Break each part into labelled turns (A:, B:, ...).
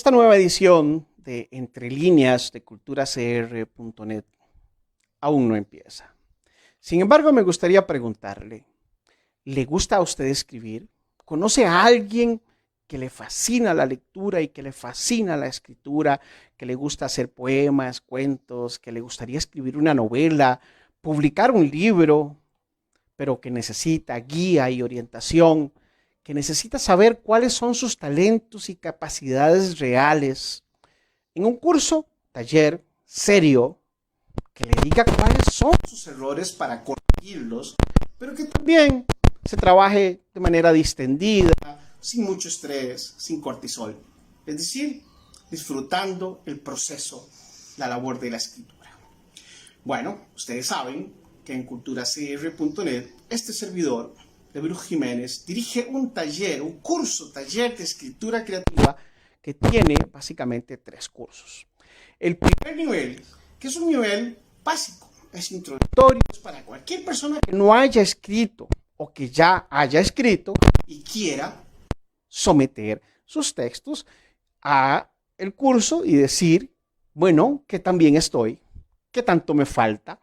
A: esta nueva edición de Entre Líneas de culturacr.net aún no empieza. Sin embargo, me gustaría preguntarle, ¿le gusta a usted escribir? ¿Conoce a alguien que le fascina la lectura y que le fascina la escritura, que le gusta hacer poemas, cuentos, que le gustaría escribir una novela, publicar un libro, pero que necesita guía y orientación, que necesita saber cuáles son sus talentos y capacidades reales? En un curso, taller, serio, que le diga cuáles son sus errores para corregirlos, pero que también se trabaje de manera distendida, sin mucho estrés, sin cortisol. Es decir, disfrutando el proceso, la labor de la escritura. Bueno, ustedes saben que en culturacr.net, este servidor, de Brujo Jiménez, dirige un taller, un curso, taller de escritura creativa que tiene básicamente 3 cursos. El primer nivel, que es un nivel básico, es introductorio, es para cualquier persona que no haya escrito o que ya haya escrito y quiera someter sus textos a el curso y decir, bueno, que también estoy, que tanto me falta,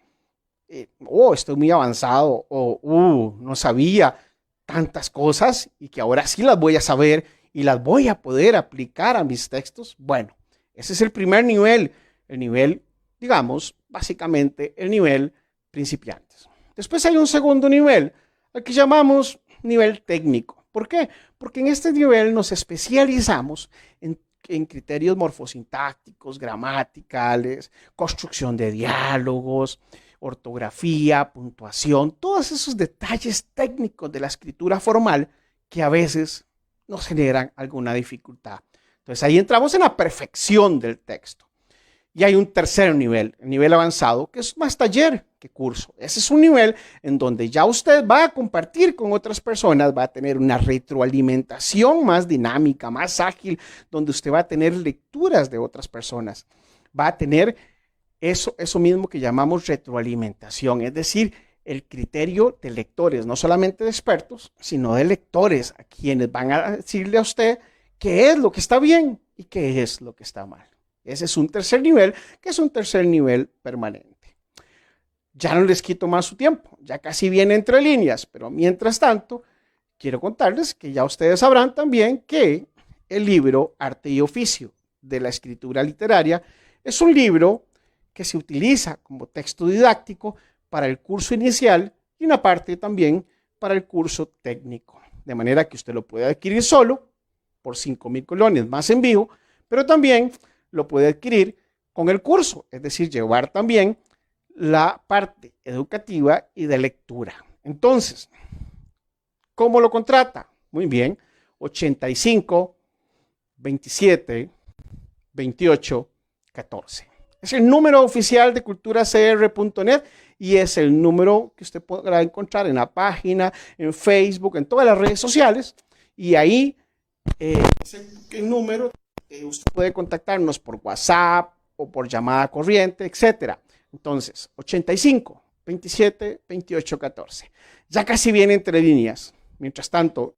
A: estoy muy avanzado, no sabía tantas cosas y que ahora sí las voy a saber y las voy a poder aplicar a mis textos. Bueno, ese es el primer nivel, el nivel, digamos, básicamente el nivel principiantes. Después hay un segundo nivel, al que llamamos nivel técnico. ¿Por qué? Porque en este nivel nos especializamos en criterios morfosintácticos, gramaticales, construcción de diálogos, ortografía, puntuación, todos esos detalles técnicos de la escritura formal que a veces nos generan alguna dificultad. Entonces ahí entramos en la perfección del texto. Y hay un tercer nivel, el nivel avanzado, que es más taller que curso. Ese es un nivel en donde ya usted va a compartir con otras personas, va a tener una retroalimentación más dinámica, más ágil, donde usted va a tener lecturas de otras personas. Va a tener eso mismo que llamamos retroalimentación, es decir, el criterio de lectores, no solamente de expertos, sino de lectores, a quienes van a decirle a usted qué es lo que está bien y qué es lo que está mal. Ese es un tercer nivel, que es un tercer nivel permanente. Ya no les quito más su tiempo, ya casi viene Entre Líneas, pero mientras tanto, quiero contarles que ya ustedes sabrán también que el libro Arte y Oficio de la Escritura Literaria es un libro que se utiliza como texto didáctico para el curso inicial y una parte también para el curso técnico. De manera que usted lo puede adquirir solo por 5,000 colones más envío, pero también lo puede adquirir con el curso, es decir, llevar también la parte educativa y de lectura. Entonces, ¿cómo lo contrata? Muy bien, 85 27 28 14. Es el número oficial de culturacr.net y es el número que usted podrá encontrar en la página, en Facebook, en todas las redes sociales. Y ahí es el número. Usted puede contactarnos por WhatsApp o por llamada corriente, etc. Entonces, 85 27 28 14. Ya casi viene Entre Líneas. Mientras tanto,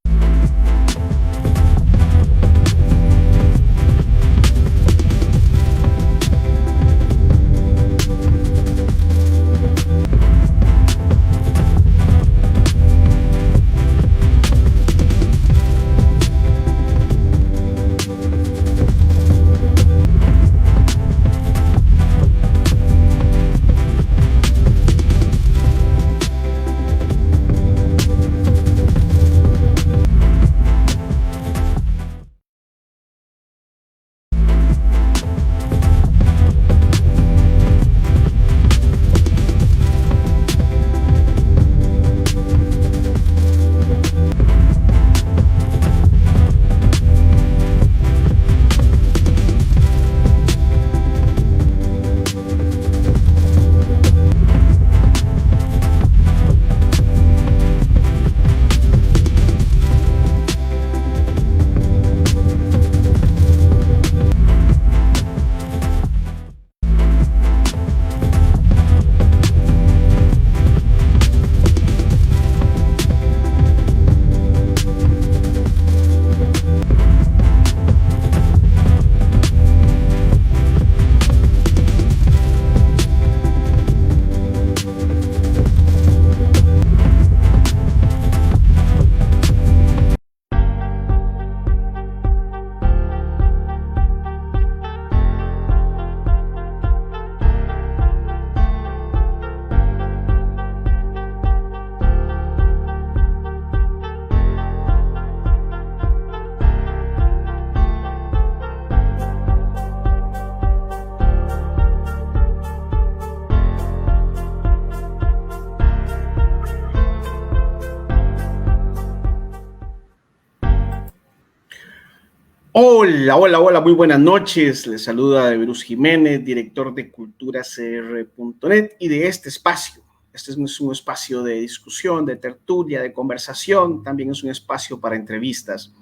A: Hola, hola, hola, muy buenas noches. Les saluda Everus Jiménez, director de culturacr.net y de este espacio. Este es un espacio de discusión, de tertulia, de conversación. También es un espacio para entrevistas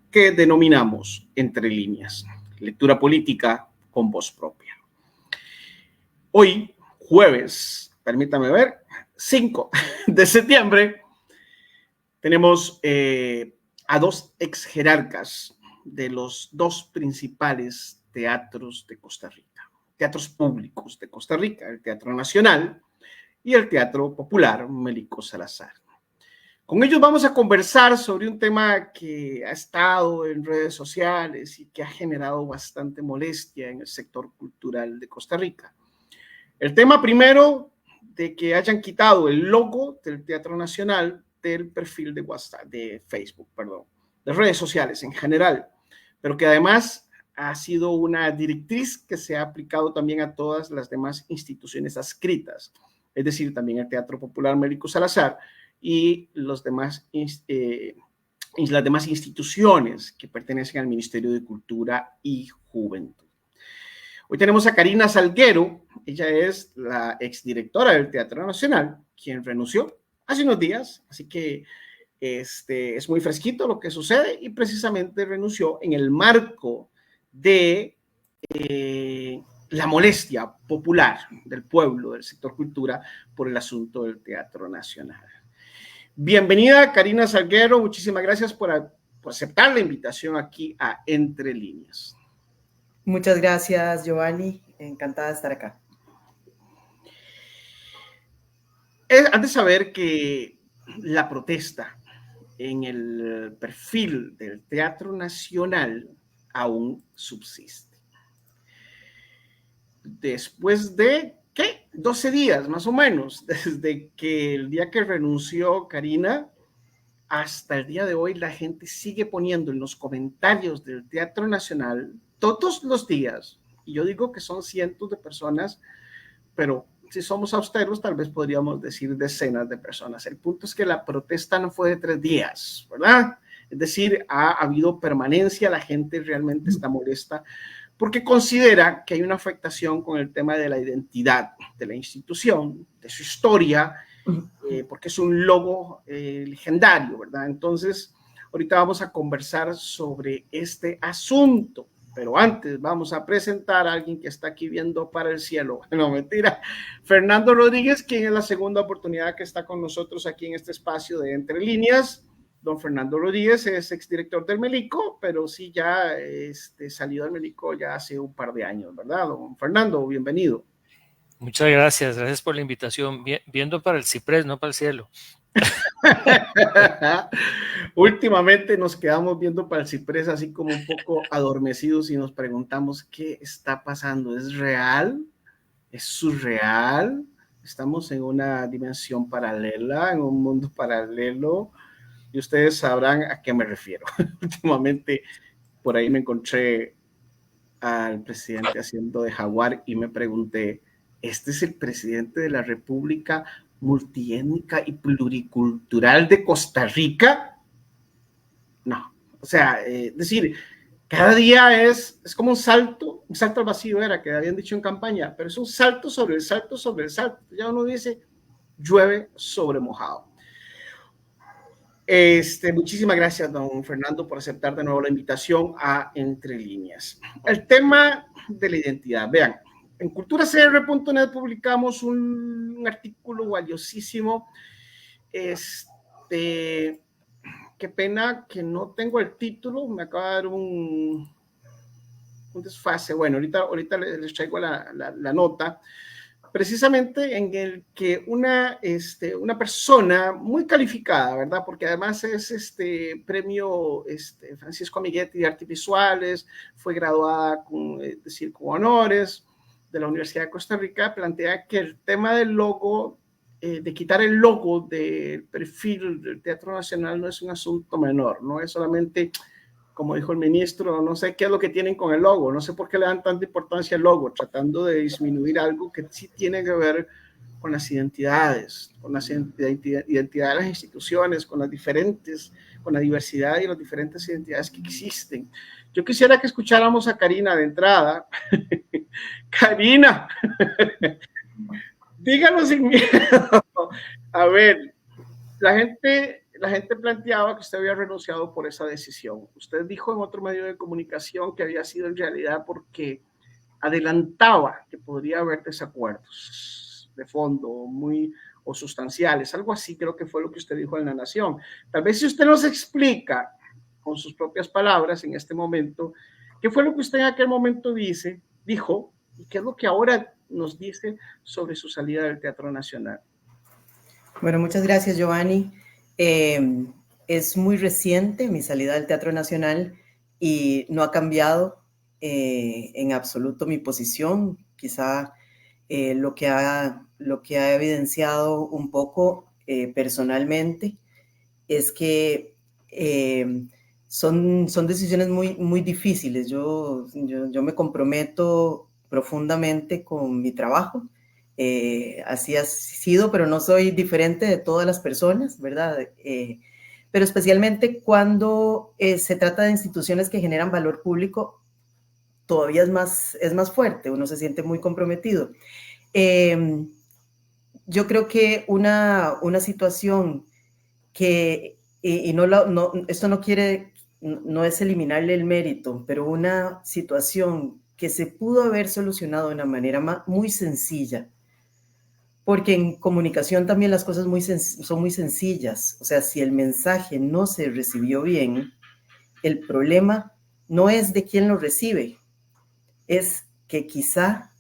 A: que denominamos Entre Líneas, lectura política con voz propia. Hoy, jueves, permítame ver, 5 de septiembre, tenemos a dos ex jerarcas de los dos principales teatros de Costa Rica, teatros públicos de Costa Rica, el Teatro Nacional y el Teatro Popular Melico Salazar. Con ellos vamos a conversar sobre un tema que ha estado en redes sociales y que ha generado bastante molestia en el sector cultural de Costa Rica. El tema primero de que hayan quitado el logo del Teatro Nacional del perfil de WhatsApp, de Facebook, perdón, de redes sociales en general, pero que además ha sido una directriz que se ha aplicado también a todas las demás instituciones adscritas, es decir, también el Teatro Popular Melico Salazar y las demás instituciones que pertenecen al Ministerio de Cultura y Juventud. Hoy tenemos a Karina Salguero, ella es la exdirectora del Teatro Nacional, quien renunció hace unos días, así que es muy fresquito lo que sucede y precisamente renunció en el marco de la molestia popular del pueblo, del sector cultura, por el asunto del Teatro Nacional. Bienvenida, Karina Salguero, muchísimas gracias por aceptar la invitación aquí a Entre Líneas.
B: Muchas gracias, Giovanni. Encantada de estar acá.
A: Antes de saber que la protesta en el perfil del Teatro Nacional aún subsiste. Después de, ¿qué? 12 días más o menos, desde que el día que renunció Karina, hasta el día de hoy la gente sigue poniendo en los comentarios del Teatro Nacional todos los días, y yo digo que son cientos de personas, pero si somos austeros, tal vez podríamos decir decenas de personas. El punto es que la protesta no fue de 3 días, ¿verdad? Es decir, ha habido permanencia, la gente realmente está molesta porque considera que hay una afectación con el tema de la identidad de la institución, de su historia, porque es un logo legendario, ¿verdad? Entonces, ahorita vamos a conversar sobre este asunto. Pero antes vamos a presentar a alguien que está aquí viendo para el cielo. No, mentira. Fernando Rodríguez, quien es la segunda oportunidad que está con nosotros aquí en este espacio de Entre Líneas. Don Fernando Rodríguez es exdirector del Melico, pero sí ya salió del Melico ya hace un par de años, ¿verdad? Don Fernando, bienvenido.
C: Muchas gracias, gracias por la invitación. Viendo para el ciprés, no para el cielo.
A: Últimamente nos quedamos viendo para el ciprés así como un poco adormecidos y nos preguntamos qué está pasando. ¿Es real? ¿Es surreal? ¿Estamos en una dimensión paralela, en un mundo paralelo? Y ustedes sabrán a qué me refiero. Últimamente por ahí me encontré al presidente haciendo de jaguar y me pregunté, ¿este es el presidente de la República multiétnica y pluricultural de Costa Rica? No, o sea, decir, cada día es como un salto al vacío era que habían dicho en campaña, pero es un salto sobre el salto sobre el salto. Ya uno dice, llueve sobre mojado. Muchísimas gracias, don Fernando, por aceptar de nuevo la invitación a Entre Líneas. El tema de la identidad. Vean, en culturacr.net publicamos un artículo valiosísimo. Qué pena que no tengo el título, me acaba de dar un desfase. Bueno, ahorita les traigo la nota. Precisamente en el que una persona muy calificada, ¿verdad? Porque además es premio Francisco Amiguetti de Artes Visuales, fue graduada con honores de la Universidad de Costa Rica, plantea que el tema del logo, de quitar el logo del perfil del Teatro Nacional no es un asunto menor, no es solamente, como dijo el ministro, no sé qué es lo que tienen con el logo, no sé por qué le dan tanta importancia al logo, tratando de disminuir algo que sí tiene que ver con las identidades, con la identidad de las instituciones, con la diversidad y las diferentes identidades que existen. Yo quisiera que escucháramos a Karina de entrada. Karina, díganos sin miedo. A ver, la gente planteaba que usted había renunciado por esa decisión. Usted dijo en otro medio de comunicación que había sido en realidad porque adelantaba que podría haber desacuerdos de fondo muy o sustanciales, algo así creo que fue lo que usted dijo en La Nación. Tal vez si usted nos explica con sus propias palabras en este momento, qué fue lo que usted en aquel momento dijo, y qué es lo que ahora nos dice sobre su salida del Teatro Nacional.
B: Bueno, muchas gracias, Giovanni. Es muy reciente mi salida del Teatro Nacional y no ha cambiado en absoluto mi posición. Quizá lo que ha evidenciado un poco personalmente es que son decisiones muy difíciles. Yo me comprometo profundamente con mi trabajo. Así ha sido, pero no soy diferente de todas las personas, ¿verdad? Pero especialmente cuando se trata de instituciones que generan valor público, todavía es más fuerte, uno se siente muy comprometido. Yo creo que una situación que, esto no es eliminarle el mérito, pero una situación que se pudo haber solucionado de una manera muy sencilla, porque en comunicación también las cosas son muy sencillas. O sea, si el mensaje no se recibió bien, el problema no es de quién lo recibe, es que quizá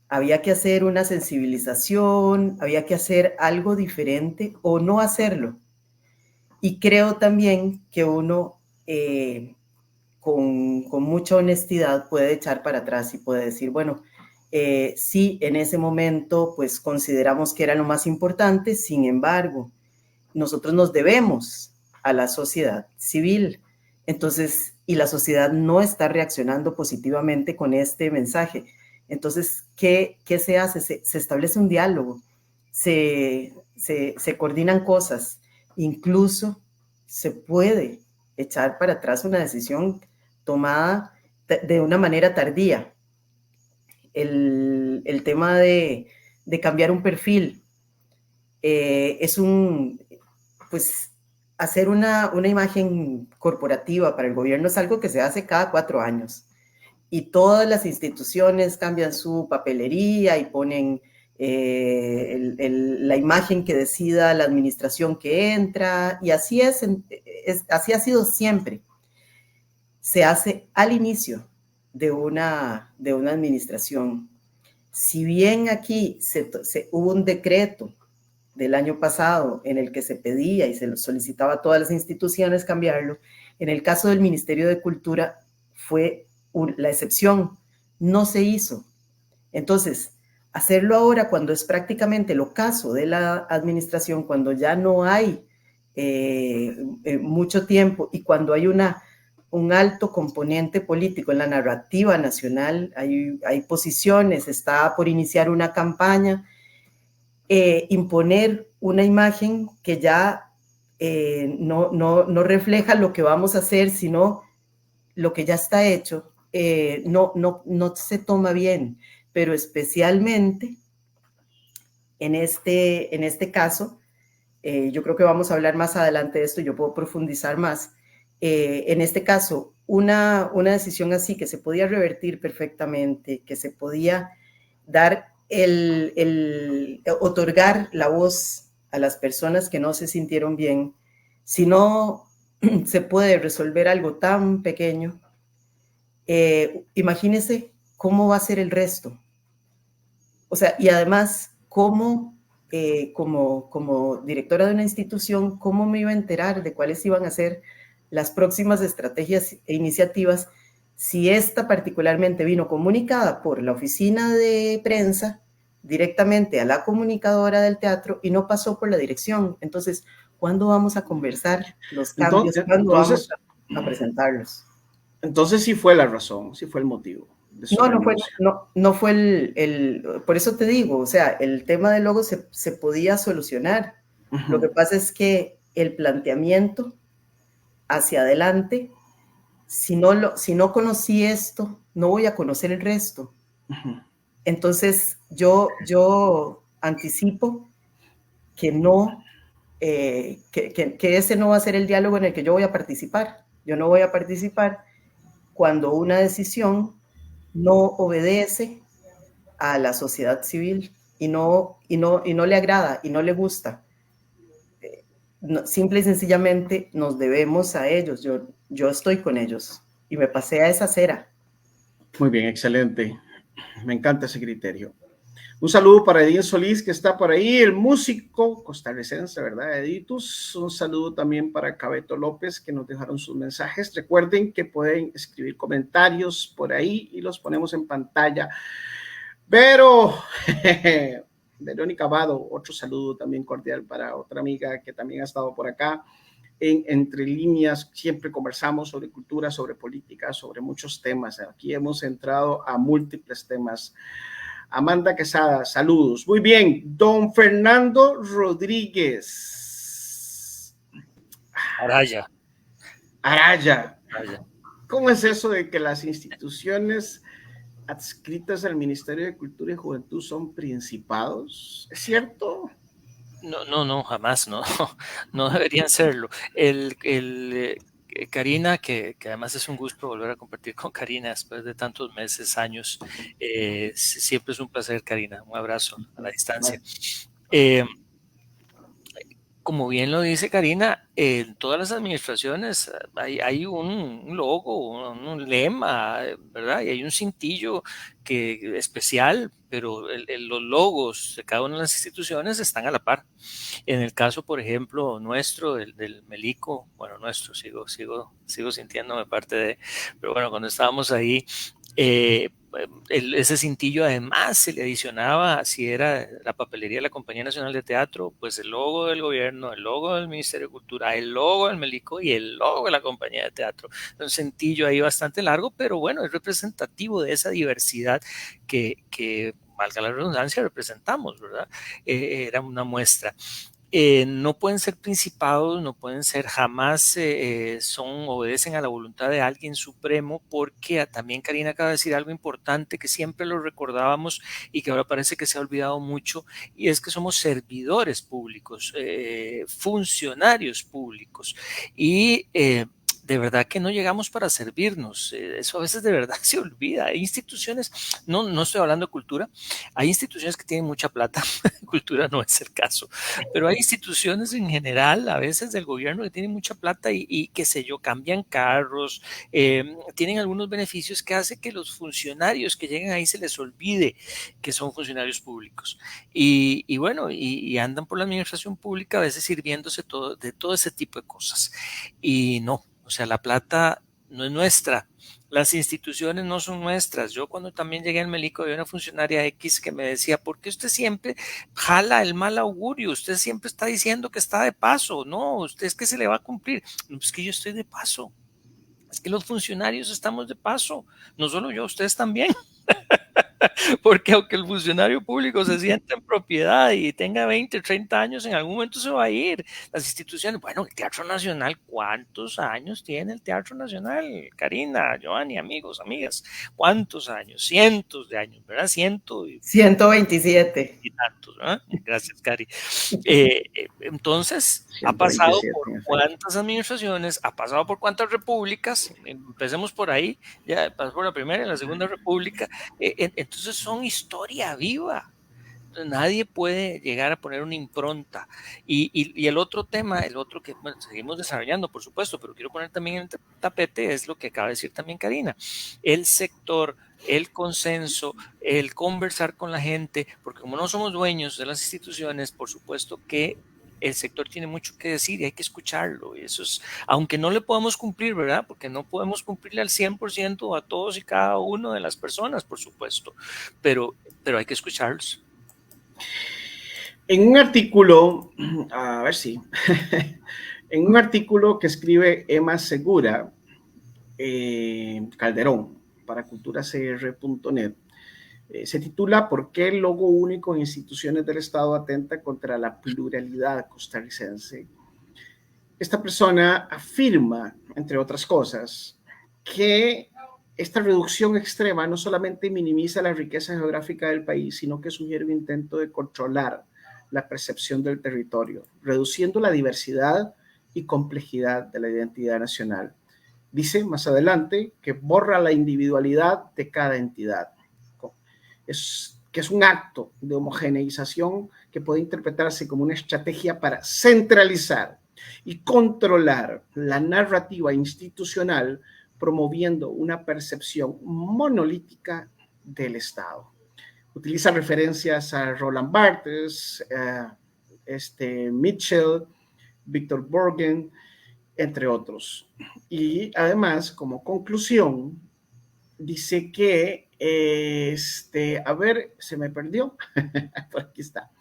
B: había que hacer una sensibilización, había que hacer algo diferente o no hacerlo. Y creo también que uno con mucha honestidad puede echar para atrás y puede decir, bueno, sí, en ese momento pues consideramos que era lo más importante, sin embargo, nosotros nos debemos a la sociedad civil. Entonces, y la sociedad no está reaccionando positivamente con este mensaje. Entonces, ¿qué se hace? Se establece un diálogo, se coordinan cosas, incluso se puede echar para atrás una decisión tomada de una manera tardía. El tema de cambiar un perfil es pues hacer una imagen corporativa para el gobierno es algo que se hace cada 4 años y todas las instituciones cambian su papelería y ponen la imagen que decida la administración que entra, y así así ha sido siempre. Se hace al inicio de una administración. Si bien aquí hubo un decreto del año pasado en el que se pedía y se lo solicitaba a todas las instituciones cambiarlo, en el caso del Ministerio de Cultura fue la excepción, no se hizo. Entonces, hacerlo ahora cuando es prácticamente el ocaso de la administración, cuando ya no hay mucho tiempo y cuando hay un alto componente político en la narrativa nacional, hay posiciones, está por iniciar una campaña, imponer una imagen que ya no refleja lo que vamos a hacer, sino lo que ya está hecho, no se toma bien, pero especialmente en este caso, yo creo que vamos a hablar más adelante de esto, yo puedo profundizar más. En este caso, una decisión así que se podía revertir perfectamente, que se podía dar otorgar la voz a las personas que no se sintieron bien, si no se puede resolver algo tan pequeño, imagínese cómo va a ser el resto. O sea, y además, cómo, como directora de una institución, cómo me iba a enterar de cuáles iban a ser las próximas estrategias e iniciativas si esta particularmente vino comunicada por la oficina de prensa directamente a la comunicadora del teatro y no pasó por la dirección. Entonces, ¿cuándo vamos a conversar los cambios? ¿Cuándo vamos a presentarlos?
A: Entonces sí fue la razón, sí fue el motivo.
B: No fue por eso te digo, o sea, el tema del logo se podía solucionar. Lo que pasa es que el planteamiento hacia adelante si no conocí esto, no voy a conocer el resto. Entonces, yo anticipo que no, que ese no va a ser el diálogo en el que yo voy a participar. Yo no voy a participar cuando una decisión no obedece a la sociedad civil y no le agrada y no le gusta. No, simple y sencillamente nos debemos a ellos. Yo estoy con ellos y me pasé a esa acera.
A: Muy bien, excelente. Me encanta ese criterio. Un saludo para Edith Solís, que está por ahí, el músico costarricense, ¿verdad, Editus? Un saludo también para Cabeto López, que nos dejaron sus mensajes. Recuerden que pueden escribir comentarios por ahí y los ponemos en pantalla. Pero Verónica Vado, otro saludo también cordial para otra amiga que también ha estado por acá. Entre líneas siempre conversamos sobre cultura, sobre política, sobre muchos temas. Aquí hemos entrado a múltiples temas. Amanda Quesada, saludos. Muy bien, don Fernando Rodríguez.
C: Araya.
A: Araya. ¿Cómo es eso de que las instituciones adscritas al Ministerio de Cultura y Juventud son principados? ¿Es cierto?
C: No, jamás, no deberían serlo. Karina, que además es un gusto volver a compartir con Karina después de tantos meses, años. Siempre es un placer, Karina. Un abrazo a la distancia. Como bien lo dice Karina, en todas las administraciones hay un logo, un lema, ¿verdad? Y hay un cintillo especial, pero los logos de cada una de las instituciones están a la par. En el caso, por ejemplo, nuestro, del Melico, bueno, nuestro, sigo sintiéndome parte de, pero bueno, cuando estábamos ahí, ese cintillo además se le adicionaba, si era la papelería de la Compañía Nacional de Teatro, pues el logo del gobierno, el logo del Ministerio de Cultura, el logo del Melico y el logo de la Compañía de Teatro. Un cintillo ahí bastante largo, pero bueno, es representativo de esa diversidad que valga la redundancia, representamos, ¿verdad? Era una muestra. No pueden ser principados, no pueden ser jamás, obedecen a la voluntad de alguien supremo, porque también Karina acaba de decir algo importante que siempre lo recordábamos y que ahora parece que se ha olvidado mucho, y es que somos servidores públicos, funcionarios públicos, y de verdad que no llegamos para servirnos. Eso a veces de verdad se olvida. Hay instituciones, no estoy hablando de cultura, hay instituciones que tienen mucha plata, cultura no es el caso, pero hay instituciones en general, a veces del gobierno, que tienen mucha plata y qué sé yo, cambian carros, tienen algunos beneficios que hace que los funcionarios que llegan ahí se les olvide que son funcionarios públicos. Y bueno, y andan por la administración pública a veces sirviéndose de todo ese tipo de cosas. Y no, o sea, la plata no es nuestra, las instituciones no son nuestras. Yo cuando también llegué al Melico había una funcionaria X que me decía, ¿por qué usted siempre jala el mal augurio? Usted siempre está diciendo que está de paso. No, usted es que se le va a cumplir. No, es que yo estoy de paso. Es que los funcionarios estamos de paso. No solo yo, ustedes también. Porque aunque el funcionario público se sienta en propiedad y tenga 20, 30 años, en algún momento se va a ir. Las instituciones, bueno, el Teatro Nacional, ¿cuántos años tiene el Teatro Nacional? Karina, Giovanni, amigos, amigas, ¿cuántos años? Cientos de años, ¿verdad?
B: 127.
C: Y tantos, ¿verdad? Gracias, Cari. Entonces, ha pasado por cuántas administraciones, ha pasado por cuántas repúblicas, empecemos por ahí, ya pasó por la primera y la segunda república, entonces son historia viva. Nadie puede llegar a poner una impronta. Y el otro tema, el otro que bueno, seguimos desarrollando, por supuesto, pero quiero poner también en el tapete, es lo que acaba de decir también Karina. El sector, el consenso, el conversar con la gente, porque como no somos dueños de las instituciones, por supuesto que el sector tiene mucho que decir y hay que escucharlo. Y eso es, aunque no le podamos cumplir, ¿verdad? Porque no podemos cumplirle al 100% a todos y cada uno de las personas, por supuesto, pero hay que escucharlos.
A: En un artículo, a ver si, en un artículo que escribe Emma Segura, Calderón, para culturacr.net, se titula ¿Por qué el logo único en instituciones del Estado atenta contra la pluralidad costarricense? Esta persona afirma, entre otras cosas, que esta reducción extrema no solamente minimiza la riqueza geográfica del país, sino que sugiere un intento de controlar la percepción del territorio, reduciendo la diversidad y complejidad de la identidad nacional. Dice más adelante que borra la individualidad de cada entidad. Que es un acto de homogeneización que puede interpretarse como una estrategia para centralizar y controlar la narrativa institucional, promoviendo una percepción monolítica del Estado. Utiliza referencias a Roland Barthes, Mitchell, Victor Borgen, entre otros. Y además, como conclusión, dice que, a ver, se me perdió, por aquí está.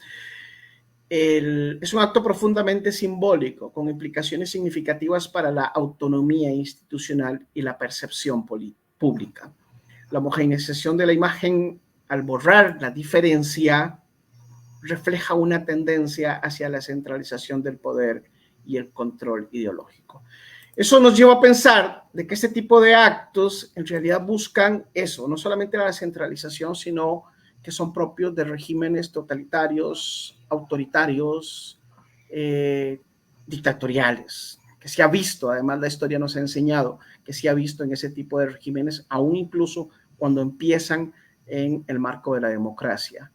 A: Es un acto profundamente simbólico, con implicaciones significativas para la autonomía institucional y la percepción pública. La homogeneización de la imagen, al borrar la diferencia, refleja una tendencia hacia la centralización del poder y el control ideológico. Eso nos lleva a pensar de que este tipo de actos en realidad buscan eso, no solamente la centralización, sino que son propios de regímenes totalitarios, autoritarios, dictatoriales, que se ha visto, además la historia nos ha enseñado que se ha visto en ese tipo de regímenes, aún incluso cuando empiezan en el marco de la democracia,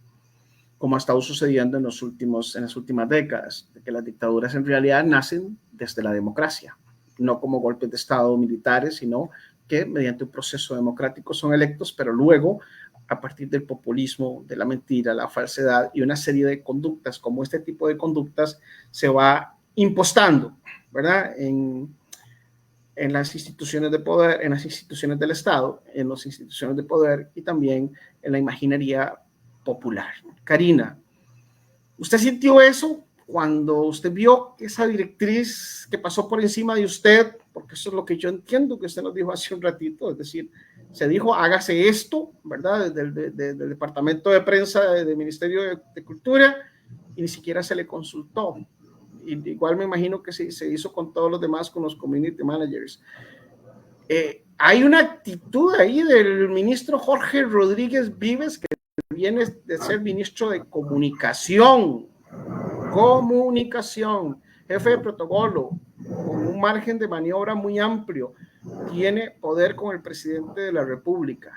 A: como ha estado sucediendo en las últimas décadas, de que las dictaduras en realidad nacen desde la democracia, no como golpes de Estado militares, sino que mediante un proceso democrático son electos, pero luego, a partir del populismo, de la mentira, la falsedad y una serie de conductas, como este tipo de conductas, se va impostando, ¿verdad? En las instituciones de poder, en las instituciones del Estado, en las instituciones de poder y también en la imaginería popular. Karina, ¿usted sintió eso cuando usted vio esa directriz que pasó por encima de usted? Porque eso es lo que yo entiendo que usted nos dijo hace un ratito, es decir, se dijo, hágase esto, ¿verdad? Del Departamento de Prensa del Ministerio de Cultura, y ni siquiera se le consultó. Y igual me imagino que se hizo con todos los demás, con los community managers. Hay una actitud ahí del ministro Jorge Rodríguez Vives, que viene de ser ministro de comunicación, jefe de protocolo, con un margen de maniobra muy amplio, tiene poder con el presidente de la República.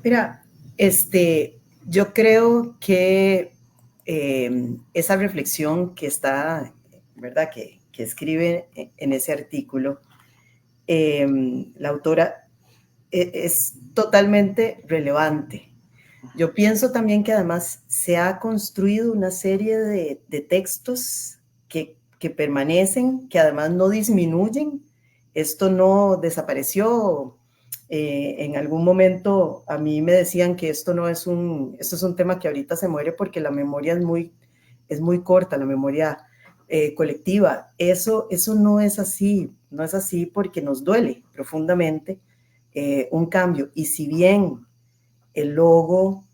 B: Mira, yo creo que esa reflexión que está, ¿verdad?, que escribe en ese artículo, la autora es totalmente relevante. Yo pienso también que además se ha construido una serie de textos que permanecen, que además no disminuyen. Esto no desapareció. En algún momento a mí me decían que esto es un tema que ahorita se muere porque la memoria es muy corta, la memoria colectiva. Eso no es así, no es así porque nos duele profundamente un cambio. Y si bien el logo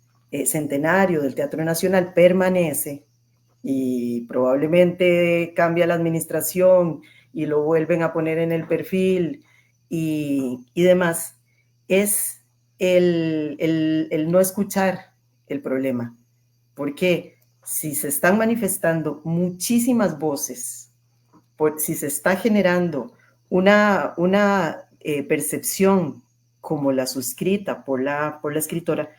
B: centenario del Teatro Nacional permanece y probablemente cambia la administración y lo vuelven a poner en el perfil y demás, es el no escuchar el problema. Porque si se están manifestando muchísimas voces, si se está generando una percepción como la suscrita por la escritora,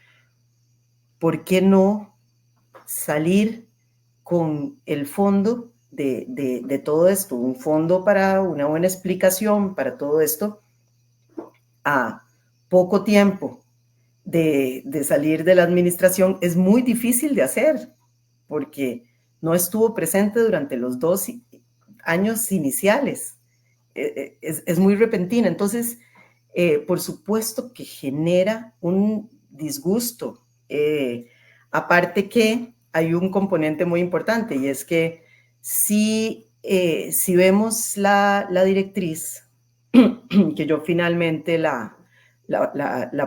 B: ¿por qué no salir con el fondo de todo esto? Un fondo para una buena explicación para todo esto a poco tiempo de salir de la administración. Es muy difícil de hacer porque no estuvo presente durante los 2 años iniciales. Es muy repentina. Entonces, por supuesto que genera un disgusto. Aparte que hay un componente muy importante, y es que si vemos la directriz, que yo finalmente la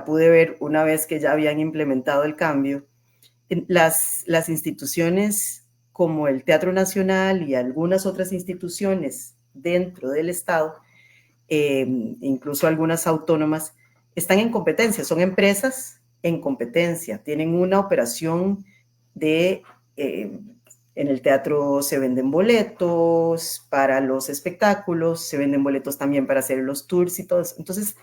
B: pude ver una vez que ya habían implementado el cambio, las instituciones como el Teatro Nacional y algunas otras instituciones dentro del Estado, incluso algunas autónomas, están en competencia, son empresas en competencia, tienen una operación de, en el teatro se venden boletos para los espectáculos, se venden boletos también para hacer los tours y todo eso. Entonces,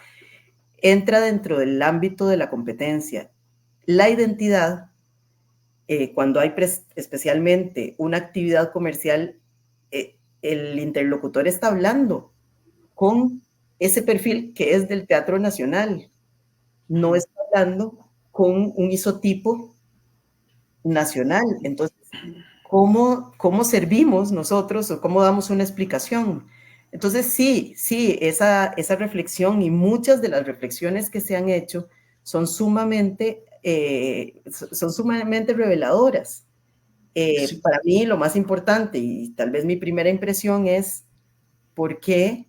B: entra dentro del ámbito de la competencia. La identidad, cuando hay especialmente una actividad comercial, el interlocutor está hablando con ese perfil que es del Teatro Nacional, no está hablando con un isotipo nacional. Entonces, ¿cómo servimos nosotros o cómo damos una explicación? Entonces, sí, esa reflexión y muchas de las reflexiones que se han hecho son sumamente reveladoras.
A: Sí.
B: Para mí, lo más importante y tal vez mi primera impresión es por qué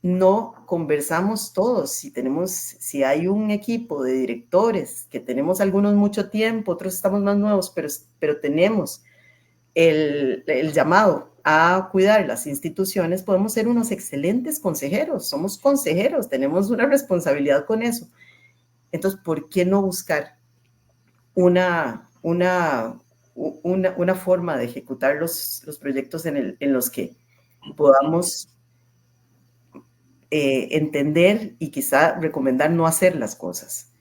B: no conversamos todos. Si hay un equipo de directores, que tenemos algunos mucho tiempo, otros estamos más nuevos, pero tenemos el llamado a cuidar las instituciones, podemos ser unos excelentes consejeros. Somos consejeros, tenemos una responsabilidad con eso. Entonces, ¿por qué no buscar una forma de ejecutar los proyectos en los que podamos entender y quizá recomendar no hacer las cosas?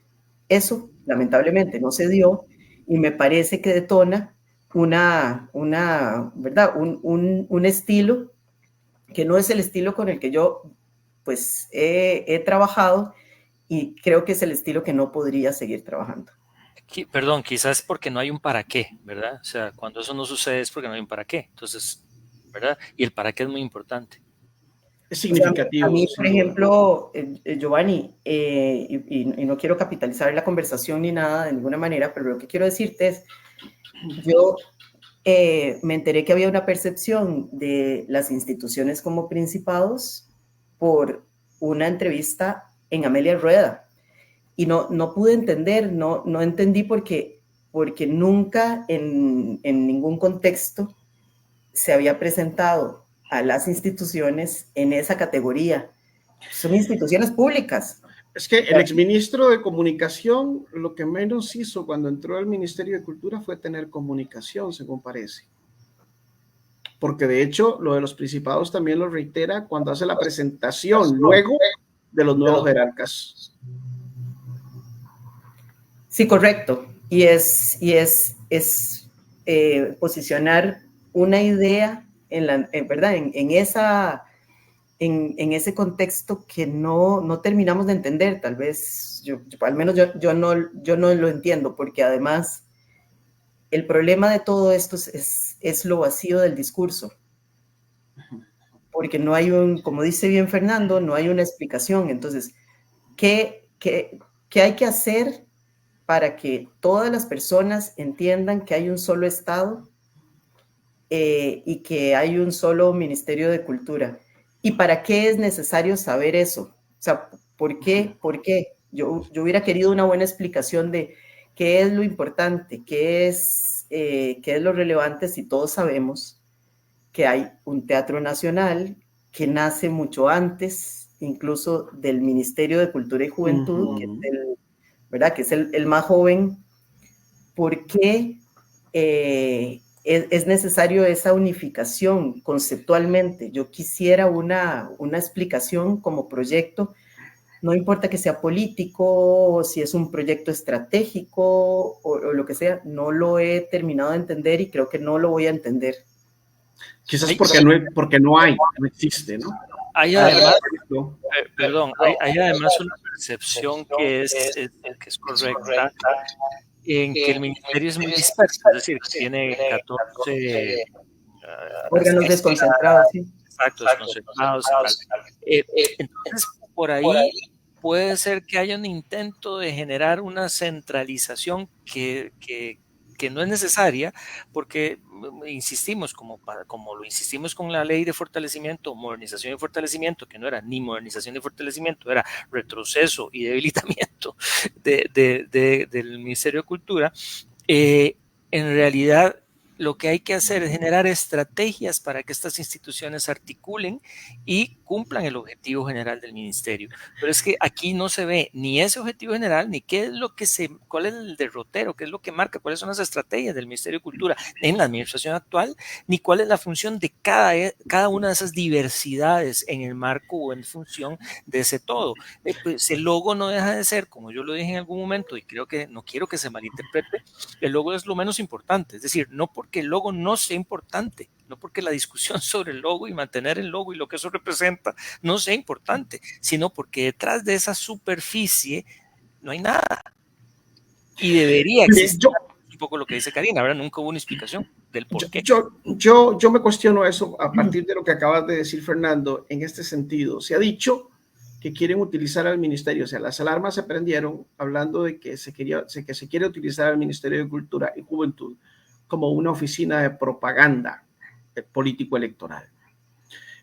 B: Eso, lamentablemente, no se dio y me parece que detona ¿verdad? Un estilo que no es el estilo con el que yo pues he trabajado y creo que es el estilo que no podría seguir trabajando.
C: Perdón, quizás porque no hay un para qué, ¿verdad? O sea, cuando eso no sucede es porque no hay un para qué. Entonces, ¿verdad? Y el para qué es muy importante.
A: Es
B: O sea, a
A: significativo,
B: mí, por
A: sin duda.
B: ejemplo, Giovanni, y no quiero capitalizar la conversación ni nada de ninguna manera, pero lo que quiero decirte es, yo me enteré que había una percepción de las instituciones como principados por una entrevista en Amelia Rueda. Y no pude entender, no entendí porque nunca en ningún contexto se había presentado a las instituciones en esa categoría. Son instituciones públicas.
A: Es que el exministro de Comunicación lo que menos hizo cuando entró al Ministerio de Cultura fue tener comunicación, según parece. Porque de hecho lo de los principados también lo reitera cuando hace la presentación luego de los nuevos jerarcas.
B: Sí, correcto. Y es posicionar una idea ¿verdad? En ese contexto que no terminamos de entender. Tal vez, al menos yo no lo entiendo, porque además el problema de todo esto es lo vacío del discurso. Porque no hay como dice bien Fernando, no hay una explicación. Entonces, ¿qué hay que hacer para que todas las personas entiendan que hay un solo Estado y que hay un solo Ministerio de Cultura? ¿Y para qué es necesario saber eso? O sea, ¿por qué? Yo hubiera querido una buena explicación de qué es lo importante, qué es lo relevante, si todos sabemos que hay un teatro nacional que nace mucho antes, incluso del Ministerio de Cultura y Juventud, ¿verdad? Que es el más joven. ¿Por qué es necesario esa unificación conceptualmente? Yo quisiera una explicación como proyecto, no importa que sea político, o si es un proyecto estratégico o lo que sea, no lo he terminado de entender y creo que no lo voy a entender.
A: Quizás porque no existe, ¿no?
C: Hay además, perdón, hay además una percepción que es correcta, en que el ministerio es muy disperso, es decir, que tiene 14
B: órganos desconcentrados, sí.
C: Exacto, desconcentrados y tal. Entonces, por ahí puede ser que haya un intento de generar una centralización que no es necesaria, porque insistimos, como lo insistimos con la ley de fortalecimiento, modernización y fortalecimiento, que no era ni modernización ni fortalecimiento, era retroceso y debilitamiento del Ministerio de Cultura, en realidad lo que hay que hacer es generar estrategias para que estas instituciones articulen y cumplan el objetivo general del ministerio. Pero es que aquí no se ve ni ese objetivo general, ni qué es lo que cuál es el derrotero, qué es lo que marca, cuáles son las estrategias del Ministerio de Cultura en la administración actual, ni cuál es la función de cada una de esas diversidades en el marco o en función de ese todo. Pues el logo no deja de ser, como yo lo dije en algún momento, y creo que no quiero que se malinterprete, el logo es lo menos importante, es decir, no porque el logo no sea importante, no porque la discusión sobre el logo y mantener el logo y lo que eso representa no sea importante, sino porque detrás de esa superficie no hay nada. Y debería existir un poco lo que dice Karina, ¿verdad? Nunca hubo una explicación del por qué.
A: Yo me cuestiono eso a partir de lo que acabas de decir, Fernando, en este sentido. Se ha dicho que quieren utilizar al ministerio, o sea, las alarmas se prendieron hablando de que se quiere utilizar al Ministerio de Cultura y Juventud como una oficina de propaganda político-electoral.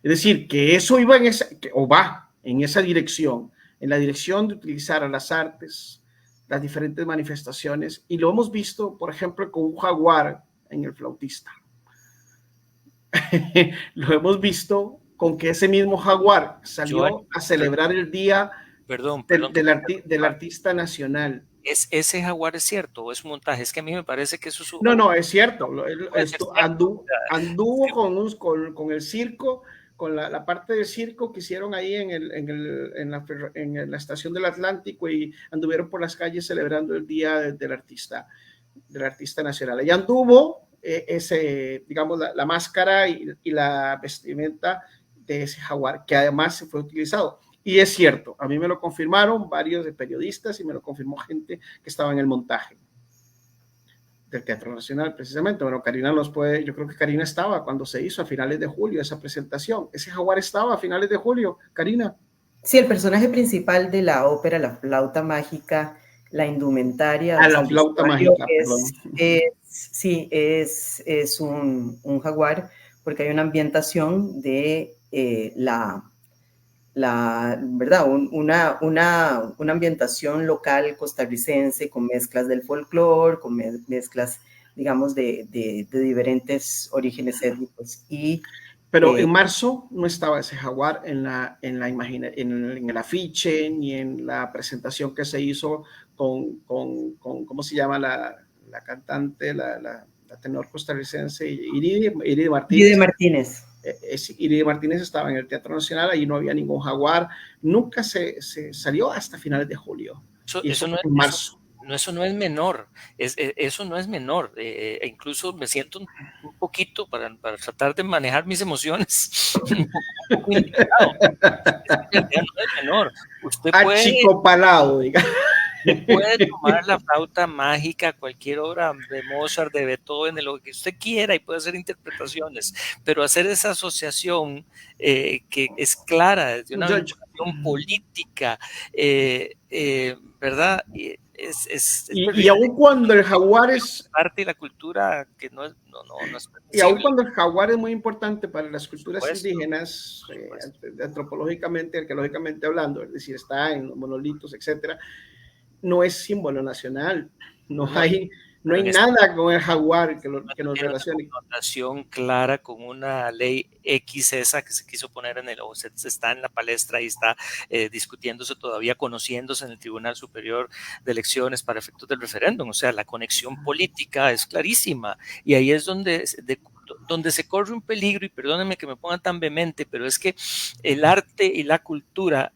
A: Es decir, que eso iba va en esa dirección, en la dirección de utilizar a las artes, las diferentes manifestaciones, y lo hemos visto, por ejemplo, con un jaguar en el flautista. Lo hemos visto con que ese mismo jaguar salió a celebrar el día del artista nacional.
C: ¿Ese jaguar es cierto o es montaje? Es que a mí me parece que eso es...
A: No, es cierto. Anduvo con el circo, con la parte del circo que hicieron ahí en la estación del Atlántico, y anduvieron por las calles celebrando el día del artista nacional. Allá anduvo digamos, la máscara y la vestimenta de ese jaguar, que además se fue utilizado. Y es cierto, a mí me lo confirmaron varios periodistas y me lo confirmó gente que estaba en el montaje del Teatro Nacional, precisamente. Bueno, Karina yo creo que Karina estaba cuando se hizo a finales de julio esa presentación. Ese jaguar estaba a finales de julio, Karina.
B: Sí, el personaje principal de la ópera, la flauta mágica, la indumentaria.
A: La flauta mágica,
B: sí, es un jaguar, porque hay una ambientación de ¿verdad? Una ambientación local costarricense con mezclas del folclore, con mezclas, digamos, de diferentes orígenes étnicos.
A: Pero en marzo no estaba ese jaguar en el afiche, ni en la presentación que se hizo con ¿cómo se llama la cantante, la tenor costarricense, Iride Martínez. Iride Martínez estaba en el Teatro Nacional, ahí no había ningún jaguar, nunca se salió hasta finales de julio.
C: Eso no es en marzo. Eso no es menor, eso no es menor, incluso me siento un poquito para tratar de manejar mis emociones, un poco indignado. No es menor. Usted
A: achicopalado, digamos.
C: Puede tomar la flauta mágica, cualquier obra de Mozart, de Beethoven, de lo que usted quiera, y puede hacer interpretaciones, pero hacer esa asociación que es clara desde una vinculación política, ¿verdad?
A: Y aun cuando el jaguar es
C: arte y la cultura que no es
A: y aun cuando el jaguar es muy importante para las culturas indígenas, antropológicamente, arqueológicamente hablando, es decir, está en los monolitos, etcétera, no es símbolo nacional, no hay nada con el jaguar que nos relacione.
C: Una connotación clara con una ley X esa que se quiso poner se está en la palestra y está discutiéndose todavía, conociéndose en el Tribunal Superior de Elecciones para efectos del referéndum. O sea, la conexión política es clarísima, y ahí es donde se corre un peligro, y perdónenme que me pongan tan vehemente, pero es que el arte y la cultura,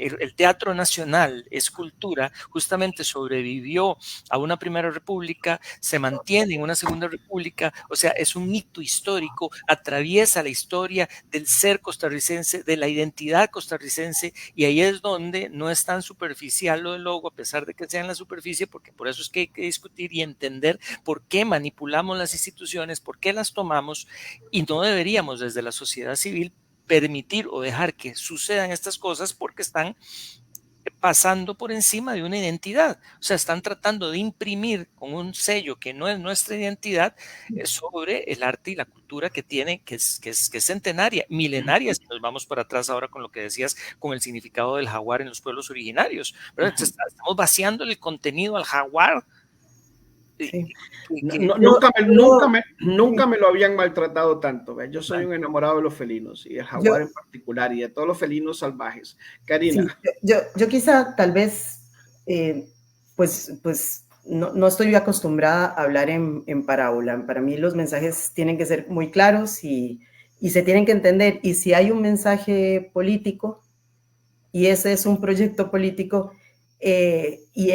C: el Teatro Nacional es cultura, justamente sobrevivió a una primera república, se mantiene en una segunda república, o sea, es un hito histórico, atraviesa la historia del ser costarricense, de la identidad costarricense, y ahí es donde no es tan superficial lo del logo, a pesar de que sea en la superficie, porque por eso es que hay que discutir y entender por qué manipulamos las instituciones, por qué las tomamos, y no deberíamos desde la sociedad civil permitir o dejar que sucedan estas cosas, porque están pasando por encima de una identidad. O sea, están tratando de imprimir con un sello que no es nuestra identidad sobre el arte y la cultura que tiene, que es centenaria, milenaria, si nos vamos para atrás ahora con lo que decías, con el significado del jaguar en los pueblos originarios, ¿verdad? Estamos vaciando el contenido al jaguar
B: Sí.
A: Nunca me lo habían maltratado tanto. ¿Ve? Yo soy un enamorado de los felinos y el jaguar en particular y de todos los felinos salvajes. Karina.
B: Sí, yo quizá tal vez, pues no estoy acostumbrada a hablar en parábola. Para mí los mensajes tienen que ser muy claros y se tienen que entender. Y si hay un mensaje político y ese es un proyecto político y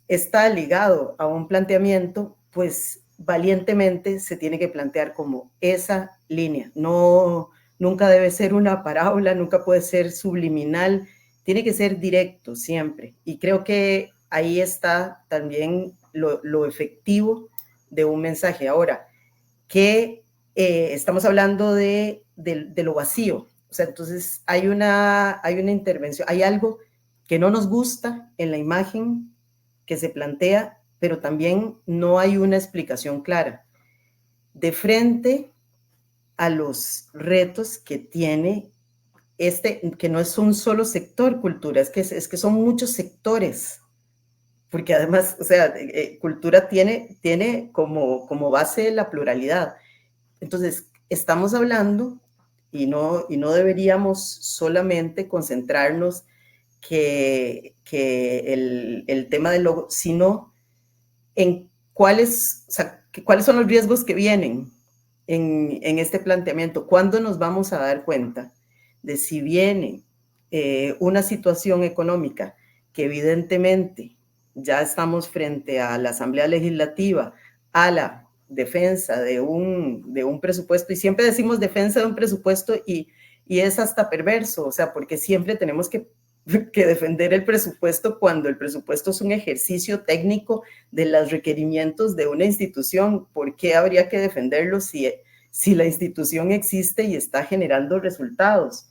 B: está ligado a un planteamiento, pues valientemente se tiene que plantear como esa línea. No, nunca debe ser una parábola, nunca puede ser subliminal, tiene que ser directo siempre. Y creo que ahí está también lo efectivo de un mensaje. Ahora, que estamos hablando de lo vacío. O sea, entonces hay una intervención, hay algo que no nos gusta en la imagen que se plantea, pero también no hay una explicación clara. De frente a los retos que tiene que no es un solo sector cultura, es que son muchos sectores, porque además, o sea, cultura tiene como base la pluralidad. Entonces, estamos hablando y no deberíamos solamente concentrarnos que el tema del logo, sino en cuáles son los riesgos que vienen en este planteamiento. ¿Cuándo nos vamos a dar cuenta de si viene una situación económica que evidentemente ya estamos frente a la Asamblea Legislativa, a la defensa de un presupuesto, y siempre decimos defensa de un presupuesto y es hasta perverso, o sea, porque siempre tenemos que defender el presupuesto cuando el presupuesto es un ejercicio técnico de los requerimientos de una institución. ¿Por qué habría que defenderlo si la institución existe y está generando resultados?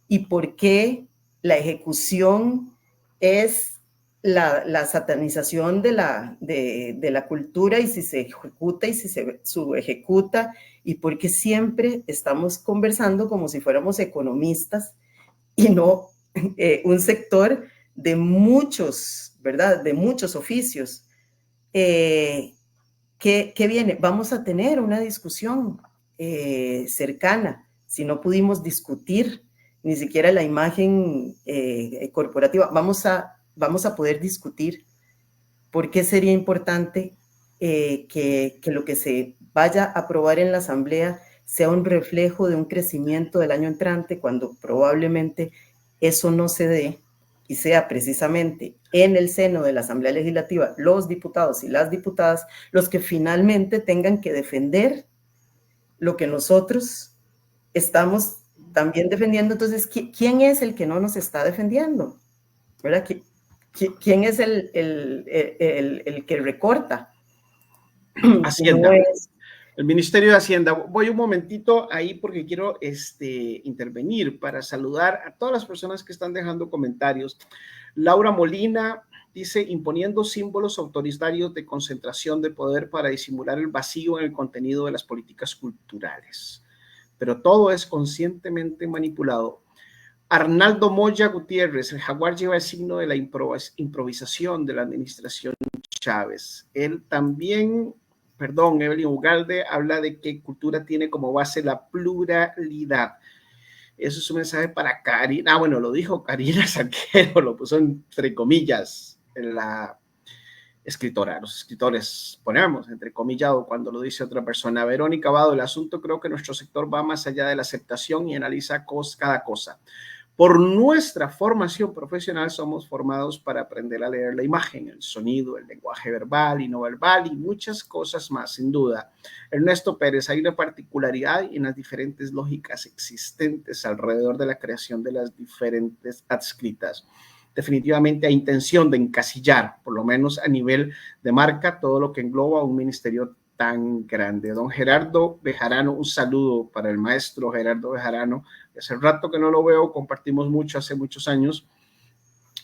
B: ¿Y por qué la ejecución es la satanización de la cultura y si se ejecuta y si se subejecuta? ¿Y por qué siempre estamos conversando como si fuéramos economistas y no un sector de muchos, ¿verdad? De muchos oficios. ¿Qué viene? Vamos a tener una discusión cercana. Si no pudimos discutir ni siquiera la imagen corporativa, vamos a poder discutir por qué sería importante que lo que se vaya a aprobar en la Asamblea sea un reflejo de un crecimiento del año entrante, cuando probablemente eso no se dé y sea precisamente en el seno de la Asamblea Legislativa los diputados y las diputadas los que finalmente tengan que defender lo que nosotros estamos también defendiendo. Entonces, ¿quién es el que no nos está defendiendo? ¿Verdad? ¿Quién es el que recorta?
A: Hacienda. El Ministerio de Hacienda. Voy un momentito ahí porque quiero intervenir para saludar a todas las personas que están dejando comentarios. Laura Molina dice, imponiendo símbolos autoritarios de concentración de poder para disimular el vacío en el contenido de las políticas culturales. Pero todo es conscientemente manipulado. Arnaldo Moya Gutiérrez, el jaguar lleva el signo de la improvisación de la administración Chávez. Él también... Evelyn Ugalde habla de que cultura tiene como base la pluralidad. Eso es un mensaje para Karina. Bueno, lo dijo Karina Salguero, lo puso entre comillas en la escritora. Los escritores ponemos entre comillado cuando lo dice otra persona. Verónica Vado, el asunto creo que nuestro sector va más allá de la aceptación y analiza cada cosa. Por nuestra formación profesional somos formados para aprender a leer la imagen, el sonido, el lenguaje verbal y no verbal y muchas cosas más, sin duda. Ernesto Pérez, hay una particularidad en las diferentes lógicas existentes alrededor de la creación de las diferentes adscritas. Definitivamente hay intención de encasillar, por lo menos a nivel de marca, todo lo que engloba un ministerio tan grande. Don Gerardo Bejarano, un saludo para el maestro Gerardo Bejarano. Hace rato que no lo veo, compartimos mucho hace muchos años.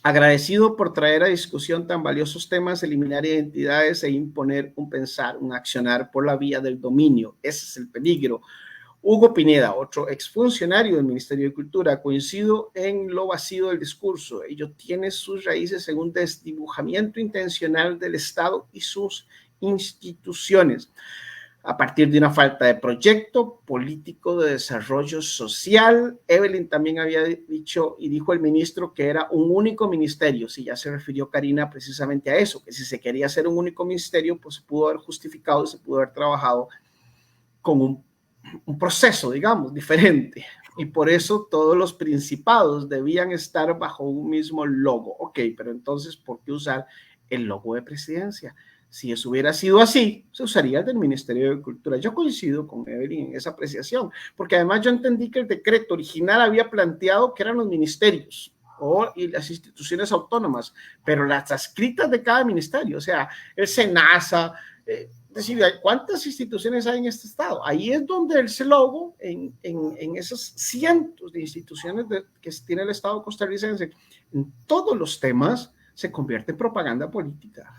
A: Agradecido por traer a discusión tan valiosos temas, eliminar identidades e imponer un pensar, un accionar por la vía del dominio. Ese es el peligro. Hugo Pineda, otro exfuncionario del Ministerio de Cultura, coincido en lo vacío del discurso. Ello tiene sus raíces en un desdibujamiento intencional del Estado y sus instituciones, a partir de una falta de proyecto político de desarrollo social. Evelyn también había dicho y dijo el ministro que era un único ministerio. Sí, ya se refirió Karina precisamente a eso, que si se quería hacer un único ministerio, pues se pudo haber justificado, se pudo haber trabajado con un proceso, digamos, diferente. Y por eso todos los principados debían estar bajo un mismo logo. Ok, pero entonces, ¿por qué usar el logo de presidencia? Si eso hubiera sido así, se usaría el del Ministerio de Cultura. Yo coincido con Evelyn en esa apreciación, porque además yo entendí que el decreto original había planteado que eran los ministerios y las instituciones autónomas, pero las adscritas de cada ministerio, o sea, el SENASA, es decir, ¿cuántas instituciones hay en este estado? Ahí es donde el logo, en esos cientos de instituciones que tiene el estado costarricense, en todos los temas, se convierte en propaganda política.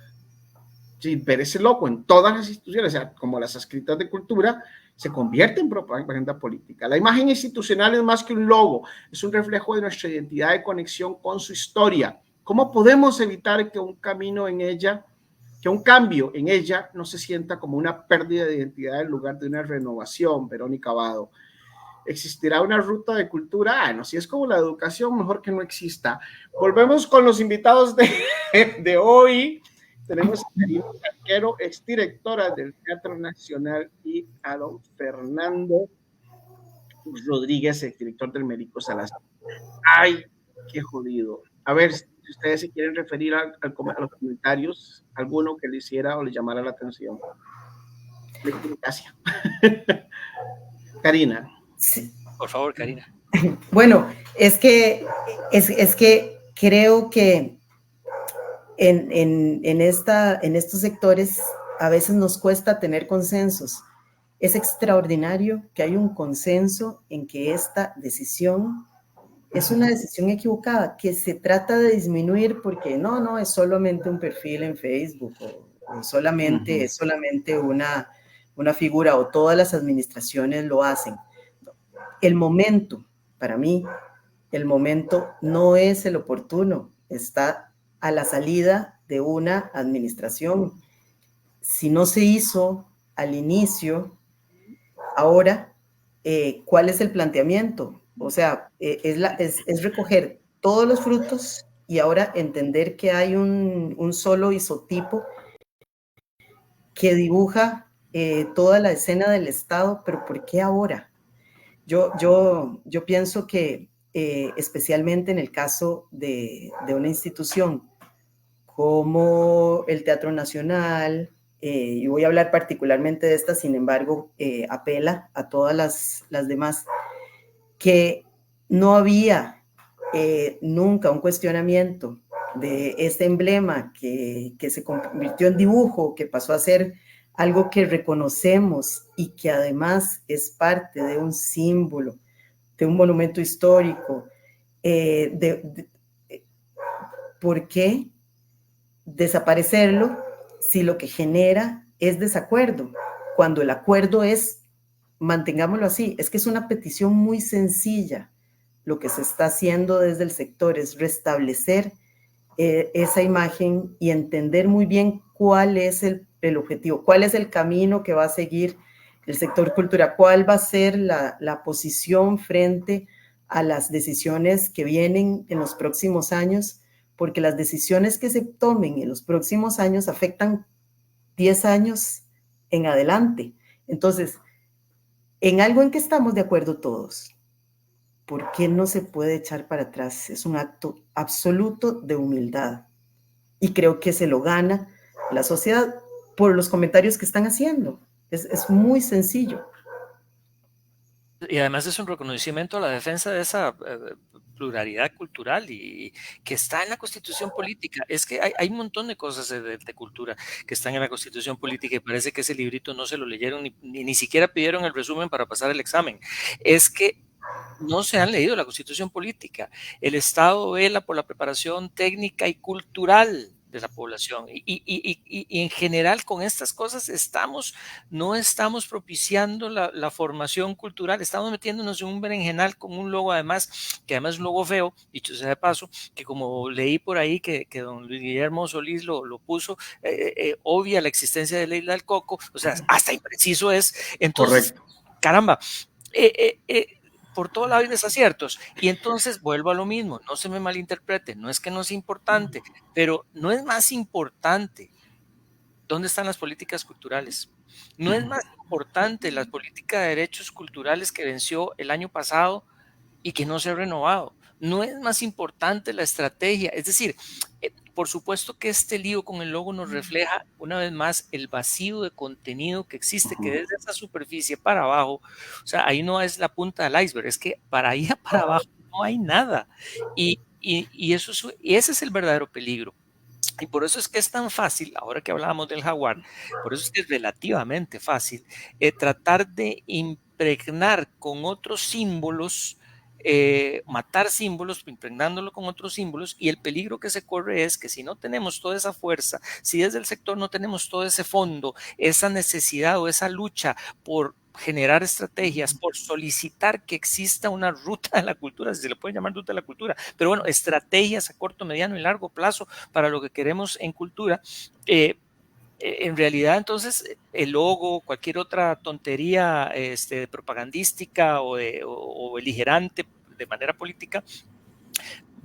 A: Sí, ver ese logo en todas las instituciones, o sea, como las adscritas de cultura, se convierte en propaganda política. La imagen institucional es más que un logo, es un reflejo de nuestra identidad de conexión con su historia. ¿Cómo podemos evitar que un cambio en ella no se sienta como una pérdida de identidad en lugar de una renovación? Verónica Abado. ¿Existirá una ruta de cultura? No, si es como la educación, mejor que no exista. Volvemos con los invitados de hoy. Tenemos a Karina Carquero, exdirectora del Teatro Nacional, y a don Fernando Rodríguez, exdirector del Melico Salazar. ¡Ay, qué jodido! A ver, si ustedes se quieren referir a los comentarios, alguno que le hiciera o le llamara la atención. Gracias. Karina.
C: Sí. Por favor, Karina.
B: Bueno, es que creo que en estos sectores a veces nos cuesta tener consensos. Es extraordinario que hay un consenso en que esta decisión es una decisión equivocada, que se trata de disminuir porque no es solamente un perfil en Facebook o solamente, es solamente una figura, o todas las administraciones lo hacen. El momento, para mí, el momento no es el oportuno, está a la salida de una administración. Si no se hizo al inicio, ahora, ¿cuál es el planteamiento? O sea, es recoger todos los frutos y ahora entender que hay un solo isotipo que dibuja toda la escena del Estado, pero ¿por qué ahora? Yo pienso que especialmente en el caso de una institución como el Teatro Nacional, y voy a hablar particularmente de esta, sin embargo, apela a todas las demás, que no había nunca un cuestionamiento de este emblema que se convirtió en dibujo, que pasó a ser algo que reconocemos y que además es parte de un símbolo, de un monumento histórico. ¿Por qué desaparecerlo si lo que genera es desacuerdo? Cuando el acuerdo es, mantengámoslo así, es que es una petición muy sencilla. Lo que se está haciendo desde el sector es restablecer esa imagen y entender muy bien cuál es el objetivo, cuál es el camino que va a seguir el sector cultura, cuál va a ser la posición frente a las decisiones que vienen en los próximos años, porque las decisiones que se tomen en los próximos años afectan 10 años en adelante. Entonces, en algo en que estamos de acuerdo todos, ¿por qué no se puede echar para atrás? Es un acto absoluto de humildad. Y creo que se lo gana la sociedad por los comentarios que están haciendo. Es muy sencillo.
C: Y además es un reconocimiento a la defensa de esa pluralidad cultural y que está en la Constitución política. Es que hay un montón de cosas de cultura que están en la Constitución política y parece que ese librito no se lo leyeron ni siquiera pidieron el resumen para pasar el examen. Es que no se han leído la Constitución política. El Estado vela por la preparación técnica y cultural de la población. Y en general con estas cosas no estamos propiciando la formación cultural, estamos metiéndonos en un berenjenal con un logo además, que además es un logo feo, dicho sea de paso, que como leí por ahí que don Luis Guillermo Solís lo puso, obvia la existencia de la Isla del Coco, o sea, hasta impreciso es. Entonces,
A: Correcto.
C: caramba, por todo lado hay desaciertos. Y entonces vuelvo a lo mismo, no se me malinterprete, no es que no es importante, pero no es más importante dónde están las políticas culturales. No es más importante la política de derechos culturales que venció el año pasado y que no se ha renovado. No es más importante la estrategia. Es decir, por supuesto que este lío con el logo nos refleja una vez más el vacío de contenido que existe, que desde esa superficie para abajo, o sea, ahí no es la punta del iceberg, es que para allá para abajo no hay nada. Y ese es el verdadero peligro. Y por eso es que es tan fácil, ahora que hablábamos del jaguar, por eso es que es relativamente fácil tratar de impregnar con otros símbolos, matar símbolos, impregnándolo con otros símbolos, y el peligro que se corre es que si no tenemos toda esa fuerza, si desde el sector no tenemos todo ese fondo, esa necesidad o esa lucha por generar estrategias, por solicitar que exista una ruta de la cultura, si se le puede llamar ruta de la cultura, pero bueno, estrategias a corto, mediano y largo plazo para lo que queremos en cultura. En realidad, entonces, el logo, cualquier otra tontería propagandística o beligerante de manera política,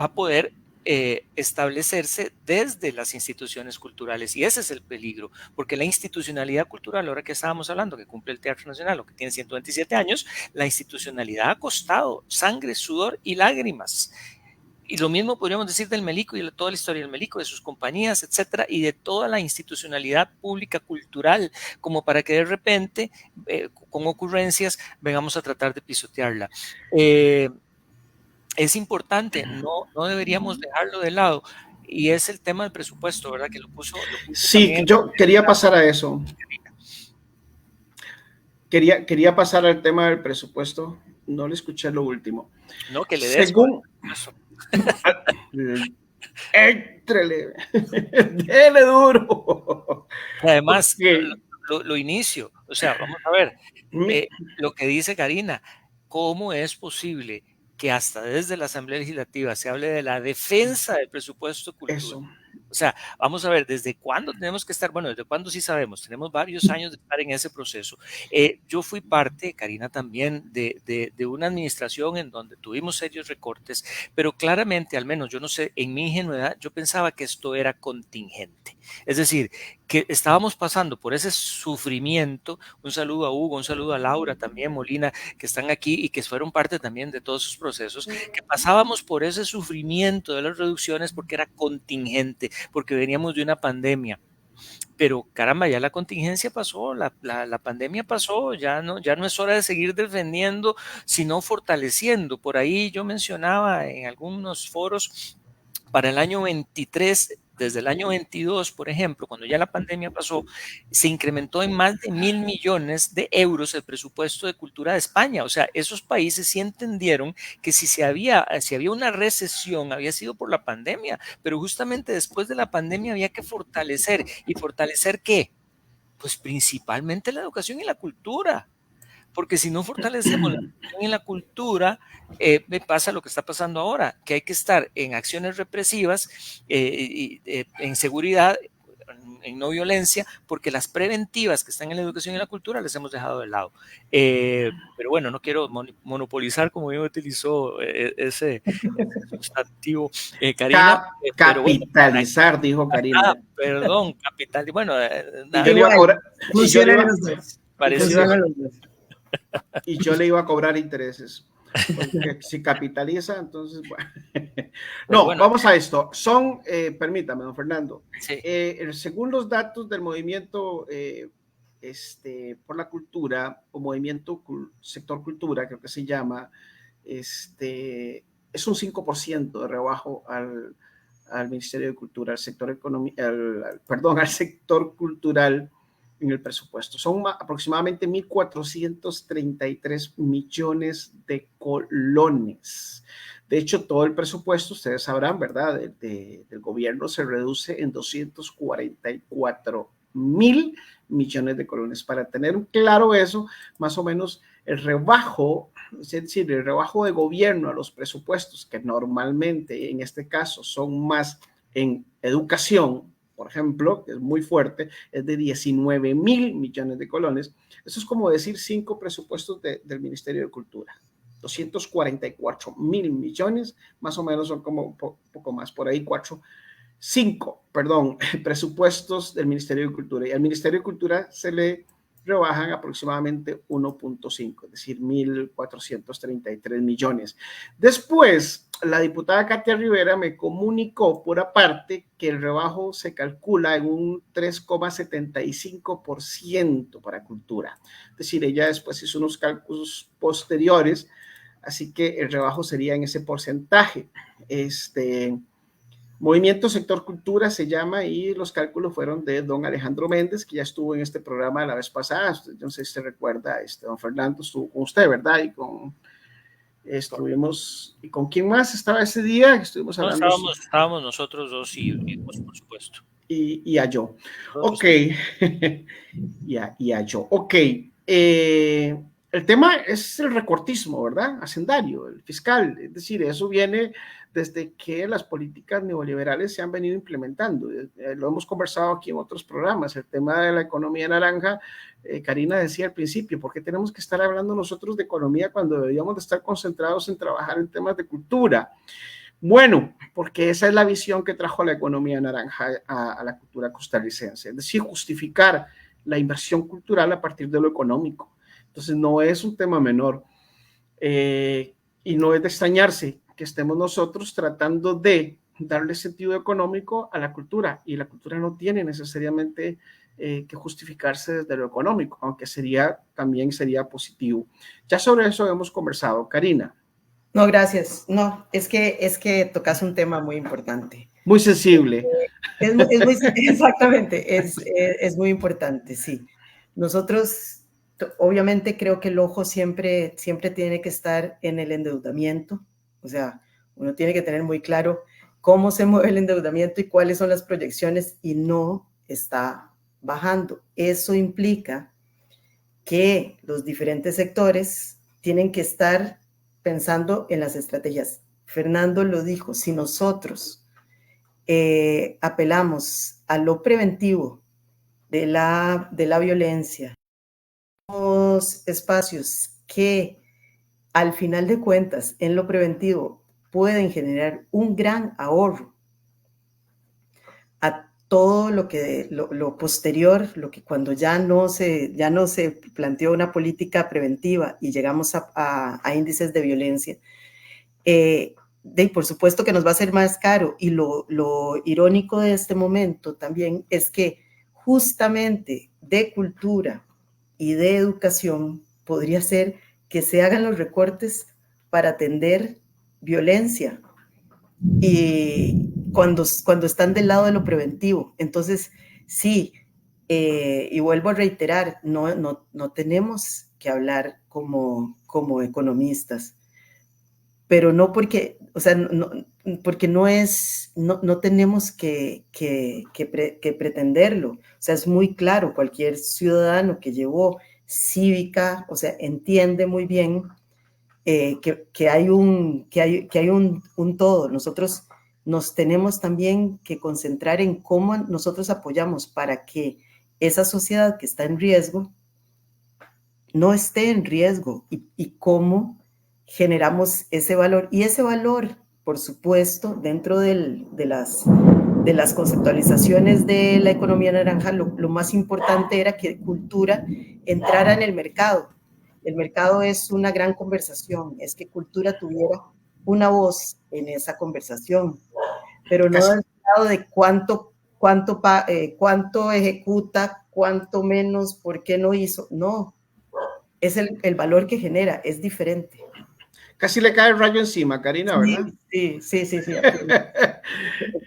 C: va a poder establecerse desde las instituciones culturales, y ese es el peligro, porque la institucionalidad cultural, ahora que estábamos hablando, que cumple el Teatro Nacional, o que tiene 127 años, la institucionalidad ha costado sangre, sudor y lágrimas. Y lo mismo podríamos decir del Melico y de toda la historia del Melico, de sus compañías, etcétera, y de toda la institucionalidad pública cultural, como para que de repente, con ocurrencias, vengamos a tratar de pisotearla. Es importante, no deberíamos dejarlo de lado. Y es el tema del presupuesto, ¿verdad? Que lo puso
A: Sí,
C: también.
A: yo quería pasar a eso. Quería pasar al tema del presupuesto. No le escuché lo último.
C: No, que le des con
A: Según...
C: eso.
A: Éntrele, dele duro.
C: Además,
A: Porque
C: lo inicio. O sea, vamos a ver, lo que dice Karina, ¿cómo es posible que hasta desde la Asamblea Legislativa se hable de la defensa del presupuesto de cultura?
A: eso.
C: O sea, vamos a ver, ¿desde cuándo tenemos que estar? Bueno, ¿desde cuándo sí sabemos? Tenemos varios años de estar en ese proceso. Yo fui parte, Karina también, de una administración en donde tuvimos serios recortes, pero claramente, al menos yo no sé, en mi ingenuidad, yo pensaba que esto era contingente. Es decir, que estábamos pasando por ese sufrimiento. Un saludo a Hugo, un saludo a Laura también, Molina, que están aquí y que fueron parte también de todos esos procesos, que pasábamos por ese sufrimiento de las reducciones porque era contingente, porque veníamos de una pandemia. Pero caramba, ya la contingencia pasó, la pandemia pasó, ya no es hora de seguir defendiendo, sino fortaleciendo. Por ahí yo mencionaba en algunos foros para el año 23, desde el año 22, por ejemplo, cuando ya la pandemia pasó, se incrementó en más de 1.000 millones de euros el presupuesto de cultura de España. O sea, esos países sí entendieron que si había una recesión, había sido por la pandemia, pero justamente después de la pandemia había que fortalecer. ¿Y fortalecer qué? Pues principalmente la educación y la cultura, porque si no fortalecemos la educación y la cultura, me pasa lo que está pasando ahora, que hay que estar en acciones represivas, en seguridad, en no violencia, porque las preventivas que están en la educación y la cultura las hemos dejado de lado. Pero bueno, no quiero monopolizar, como yo utilizó ese sustantivo, Karina, pero bueno,
A: Capitalizar, dijo Karina.
C: perdón, capital, bueno,
A: Y yo le iba a
B: Igual,
A: cobrar,
B: funcionan los dos.
C: pareció.
B: Funcionan los dos.
A: y yo le iba a cobrar intereses. Porque si capitaliza, entonces, bueno. No,
C: Bueno,
A: vamos a esto. Permítame, don Fernando.
C: sí.
A: Según los datos del movimiento por la cultura, o movimiento sector cultura, creo que se llama, es un 5% de rebajo al Ministerio de Cultura, al sector perdón, al sector cultural en el presupuesto. Son aproximadamente 1.433 millones de colones. De hecho, todo el presupuesto, ustedes sabrán, ¿verdad?, del gobierno se reduce en 244.000 millones de colones. Para tener claro eso, más o menos el rebajo, es decir, el rebajo de gobierno a los presupuestos, que normalmente en este caso son más en educación, por ejemplo, que es muy fuerte, es de 19.000 millones de colones. Eso es como decir 5 presupuestos del Ministerio de Cultura. 244.000 millones, más o menos son como un poco más, por ahí 5 presupuestos del Ministerio de Cultura. Y al Ministerio de Cultura se le rebajan aproximadamente 1.5, es decir, 1.433 millones. Después, la diputada Katia Rivera me comunicó por aparte que el rebajo se calcula en un 3,75% para cultura. Es decir, ella después hizo unos cálculos posteriores, así que el rebajo sería en ese porcentaje. Movimiento Sector Cultura se llama, y los cálculos fueron de don Alejandro Méndez, que ya estuvo en este programa la vez pasada. No sé si se recuerda, don Fernando estuvo con usted, ¿verdad? Y estuvimos, ¿y con quién más estaba ese día? Estuvimos hablando.
C: Estábamos nosotros dos y vos, por supuesto.
A: Y a yo. Ok. y a yo. Ok. El tema es el recortismo, ¿verdad? Hacendario, el fiscal. Es decir, eso viene desde que las políticas neoliberales se han venido implementando. Lo hemos conversado aquí en otros programas. El tema de la economía naranja, Karina decía al principio, ¿por qué tenemos que estar hablando nosotros de economía cuando deberíamos de estar concentrados en trabajar en temas de cultura? Bueno, porque esa es la visión que trajo la economía naranja a la cultura costarricense, es decir, justificar la inversión cultural a partir de lo económico. Entonces, no es un tema menor, y no es de extrañarse que estemos nosotros tratando de darle sentido económico a la cultura, y la cultura no tiene necesariamente que justificarse desde lo económico, aunque también sería positivo. Ya sobre eso hemos conversado. Karina.
B: No, gracias. No, es que tocas un tema muy importante.
A: Muy sensible.
B: Exactamente, es muy importante, sí. Nosotros, obviamente, creo que el ojo siempre tiene que estar en el endeudamiento. O sea, uno tiene que tener muy claro cómo se mueve el endeudamiento y cuáles son las proyecciones, y no está bajando. Eso implica que los diferentes sectores tienen que estar pensando en las estrategias. Fernando lo dijo, si nosotros apelamos a lo preventivo de la violencia, los espacios que al final de cuentas en lo preventivo pueden generar un gran ahorro a todo lo posterior, lo que cuando ya no se planteó una política preventiva y llegamos a índices de violencia, por supuesto que nos va a ser más caro. Y lo irónico de este momento también es que justamente de cultura y de educación podría ser que se hagan los recortes para atender violencia, y cuando están del lado de lo preventivo. Entonces, sí, y vuelvo a reiterar, no tenemos que hablar como economistas, pero no porque, o sea, porque no tenemos que pretenderlo. O sea, es muy claro, cualquier ciudadano que llevó cívica, o sea, entiende muy bien que hay un todo. Nosotros nos tenemos también que concentrar en cómo nosotros apoyamos para que esa sociedad que está en riesgo no esté en riesgo, y cómo generamos ese valor. Y ese valor, por supuesto, dentro de las conceptualizaciones de la economía naranja, lo más importante era que cultura entrara en el mercado. El mercado es una gran conversación, es que cultura tuviera una voz en esa conversación, pero no del lado de cuánto ejecuta, cuánto menos, por qué no hizo. No, es el valor que genera, es diferente.
A: Casi le cae el rayo encima, Karina, ¿verdad?
B: Sí.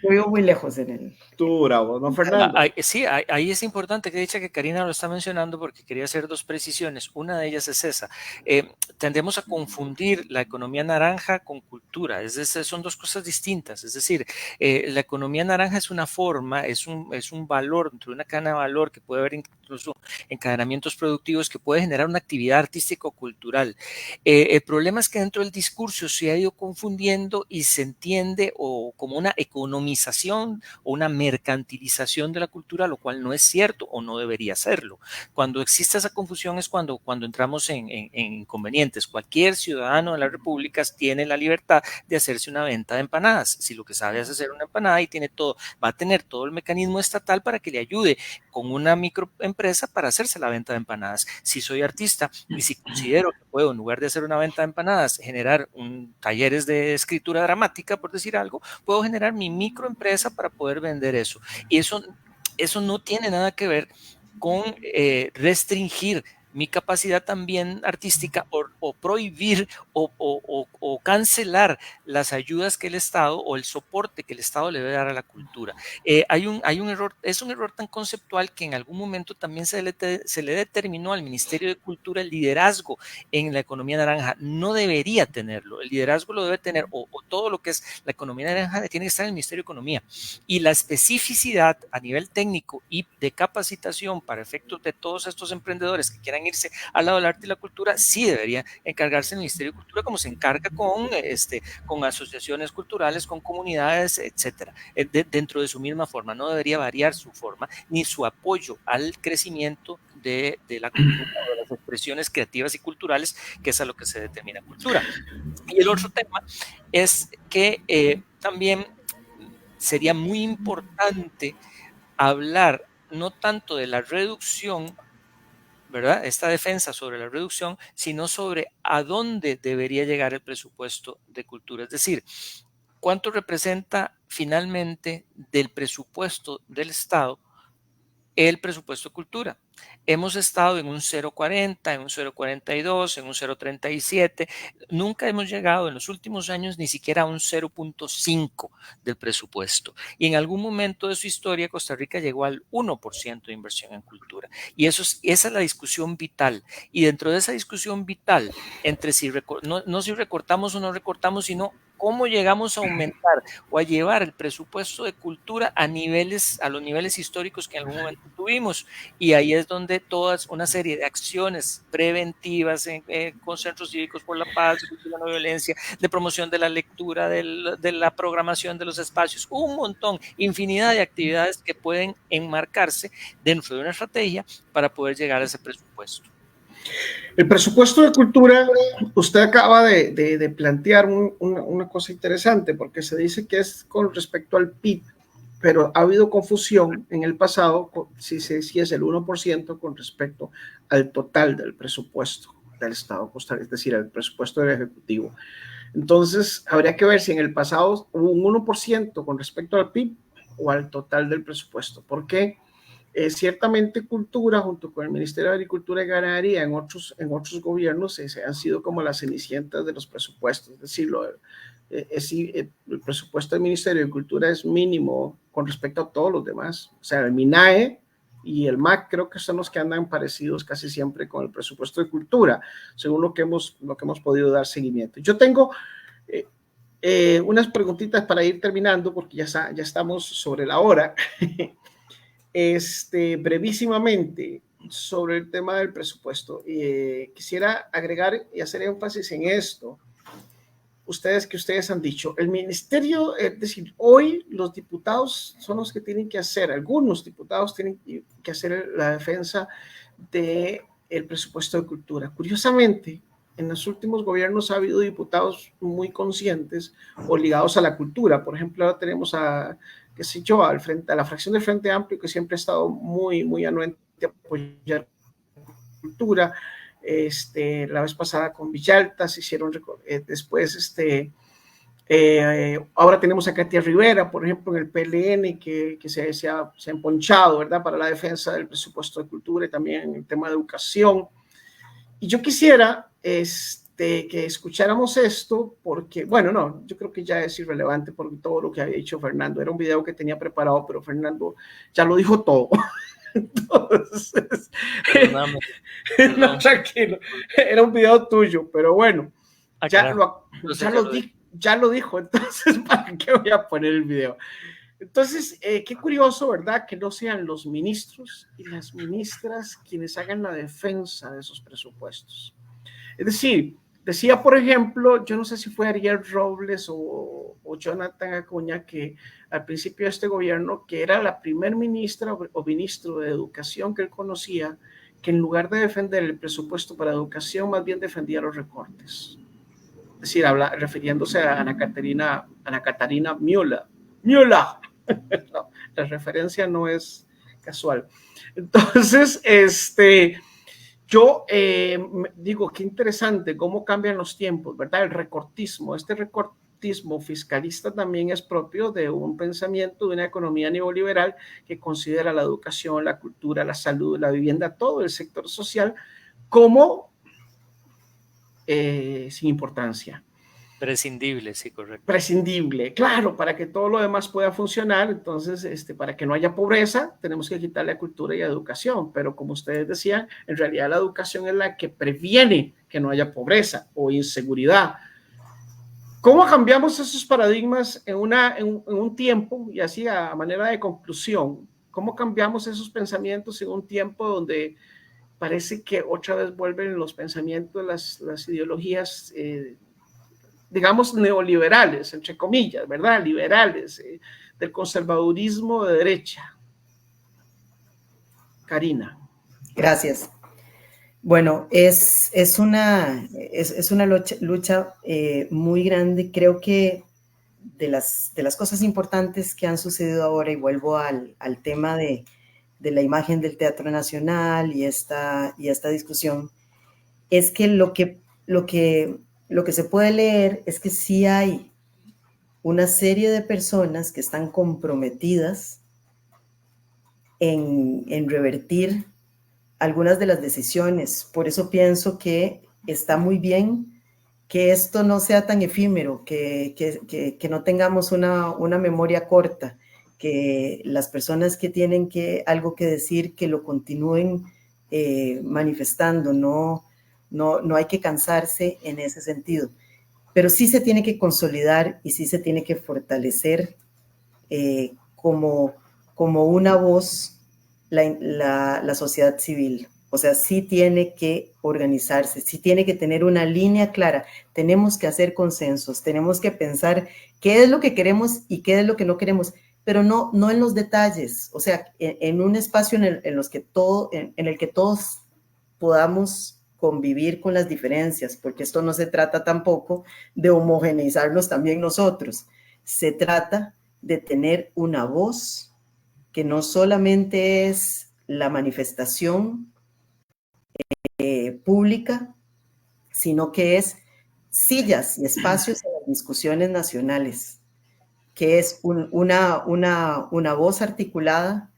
B: Yo vivo muy lejos en el...
A: Tú, bravo, ¿no, Fernando?
C: Sí, ahí es importante que dicha que Karina lo está mencionando porque quería hacer dos precisiones. Una de ellas es esa. Tendemos a confundir la economía naranja con cultura. Son dos cosas distintas. Es decir, la economía naranja es una forma, es un valor dentro de una cadena de valor que puede haber incluso encadenamientos productivos que puede generar una actividad artística o cultural. El problema es que dentro del discurso se ha ido confundiendo y se entiende como una economización o una mercantilización de la cultura, lo cual no es cierto o no debería serlo. Cuando existe esa confusión es cuando entramos en inconvenientes. Cualquier ciudadano de las repúblicas tiene la libertad de hacerse una venta de empanadas. Si lo que sabe es hacer una empanada y tiene todo, va a tener todo el mecanismo estatal para que le ayude con una microempresa para hacerse la venta de empanadas. Si soy artista y si considero que puedo, en lugar de hacer una venta de empanadas, generar talleres de escritura dramática, por decir algo, puedo generar mi microempresa para poder vender eso. Y eso no tiene nada que ver con restringir mi capacidad también artística o prohibir o cancelar las ayudas que el Estado o el soporte que el Estado le debe dar a la cultura. Hay un error, es un error tan conceptual que en algún momento también se le determinó al Ministerio de Cultura el liderazgo en la economía naranja. No debería tenerlo, el liderazgo lo debe tener o todo lo que es la economía naranja tiene que estar en el Ministerio de Economía, y la especificidad a nivel técnico y de capacitación para efectos de todos estos emprendedores que quieran irse al lado del arte y la cultura, sí debería encargarse el Ministerio de Cultura como se encarga con asociaciones culturales, con comunidades, etcétera, dentro de su misma forma. No debería variar su forma ni su apoyo al crecimiento de la cultura o de las expresiones creativas y culturales, que es a lo que se determina cultura. Y el otro tema es que también sería muy importante hablar no tanto de la reducción, ¿verdad? Esta defensa sobre la reducción, sino sobre a dónde debería llegar el presupuesto de cultura. Es decir, cuánto representa finalmente del presupuesto del Estado el presupuesto de cultura. Hemos estado en un 0,40, en un 0,42, en un 0,37. Nunca hemos llegado en los últimos años ni siquiera a un 0,5 del presupuesto. Y en algún momento de su historia, Costa Rica llegó al 1% de inversión en cultura. Y esa es la discusión vital. Y dentro de esa discusión vital, entre no si recortamos o no recortamos, sino cómo llegamos a aumentar o a llevar el presupuesto de cultura a los niveles históricos que en algún momento tuvimos. Y ahí es donde todas una serie de acciones preventivas con centros cívicos por la paz, de la no violencia, de promoción de la lectura, de la programación de los espacios, un montón, infinidad de actividades que pueden enmarcarse dentro de una estrategia para poder llegar a ese presupuesto.
A: El presupuesto de cultura, usted acaba de plantear una cosa interesante, porque se dice que es con respecto al PIB, pero ha habido confusión en el pasado si es el 1% con respecto al total del presupuesto del Estado de Costa Rica, es decir, el presupuesto del Ejecutivo. Entonces, habría que ver si en el pasado hubo un 1% con respecto al PIB o al total del presupuesto. ¿Por qué? Ciertamente cultura junto con el Ministerio de Agricultura y Ganadería en otros gobiernos han sido como las cenicientas de los presupuestos, es decir, el presupuesto del Ministerio de Cultura es mínimo con respecto a todos los demás, o sea, el MINAE y el MAC creo que son los que andan parecidos casi siempre con el presupuesto de cultura, según lo que hemos podido dar seguimiento. Yo tengo unas preguntitas para ir terminando porque ya estamos sobre la hora. Brevísimamente sobre el tema del presupuesto. Quisiera agregar y hacer énfasis en esto. Ustedes han dicho, el ministerio, es decir, hoy los diputados son los que tienen que hacer, algunos diputados tienen que hacer la defensa del presupuesto de cultura. Curiosamente, en los últimos gobiernos ha habido diputados muy conscientes o ligados a la cultura. Por ejemplo, ahora tenemos a la fracción del Frente Amplio, que siempre ha estado muy, muy anuente a apoyar cultura. La vez pasada con Villalta se hicieron después ahora tenemos a Katia Rivera, por ejemplo, en el PLN, que se ha emponchado, ¿verdad?, para la defensa del presupuesto de cultura y también en el tema de educación. Y yo quisiera que escucháramos esto porque, bueno, no, yo creo que ya es irrelevante por todo lo que había dicho Fernando. Era un video que tenía preparado, pero Fernando ya lo dijo todo. Entonces,
C: Perdóname,
A: no,
C: perdón.
A: tranquilo, era un video tuyo, pero bueno, ya
C: Carajo, no sé, ya lo dije.
A: ya lo dijo, entonces, ¿para qué voy a poner el video? Entonces, qué curioso, ¿verdad? Que no sean los ministros y las ministras quienes hagan la defensa de esos presupuestos. Es decir, decía, por ejemplo, yo no sé si fue Ariel Robles o Jonathan Acuña, que al principio de este gobierno, que era la primer ministra o ministro de Educación que él conocía, que en lugar de defender el presupuesto para educación, más bien defendía los recortes. Es decir, refiriéndose a Ana Catarina Müller. Müller. No, la referencia no es casual. Entonces, yo digo, qué interesante cómo cambian los tiempos, ¿verdad? El recortismo, este recortismo fiscalista también es propio de un pensamiento, de una economía neoliberal que considera la educación, la cultura, la salud, la vivienda, todo el sector social como sin importancia.
C: Prescindible, sí, correcto.
A: Prescindible, claro, para que todo lo demás pueda funcionar, entonces, para que no haya pobreza, tenemos que quitarle cultura y educación, pero como ustedes decían, en realidad la educación es la que previene que no haya pobreza o inseguridad. ¿Cómo cambiamos esos paradigmas en un tiempo, y así a manera de conclusión, cómo cambiamos esos pensamientos en un tiempo donde parece que otra vez vuelven los pensamientos, las ideologías digamos, neoliberales, entre comillas, ¿verdad? Liberales, del conservadurismo de derecha. Karina.
B: Gracias. Bueno, es una lucha muy grande. Creo que de las cosas importantes que han sucedido ahora, y vuelvo al tema de la imagen del Teatro Nacional y esta discusión, es que lo que se puede leer es que sí hay una serie de personas que están comprometidas en revertir algunas de las decisiones. Por eso pienso que está muy bien que esto no sea tan efímero, que no tengamos una memoria corta, que las personas que tienen algo que decir, que lo continúen manifestando. No hay que cansarse en ese sentido. Pero sí se tiene que consolidar y sí se tiene que fortalecer como una voz la sociedad civil. O sea, sí tiene que organizarse, sí tiene que tener una línea clara. Tenemos que hacer consensos, tenemos que pensar qué es lo que queremos y qué es lo que no queremos, pero no en los detalles. O sea, en un espacio en el que todos podamos convivir con las diferencias, porque esto no se trata tampoco de homogeneizarnos también nosotros. Se trata de tener una voz que no solamente es la manifestación pública, sino que es sillas y espacios en las discusiones nacionales, que es una voz articulada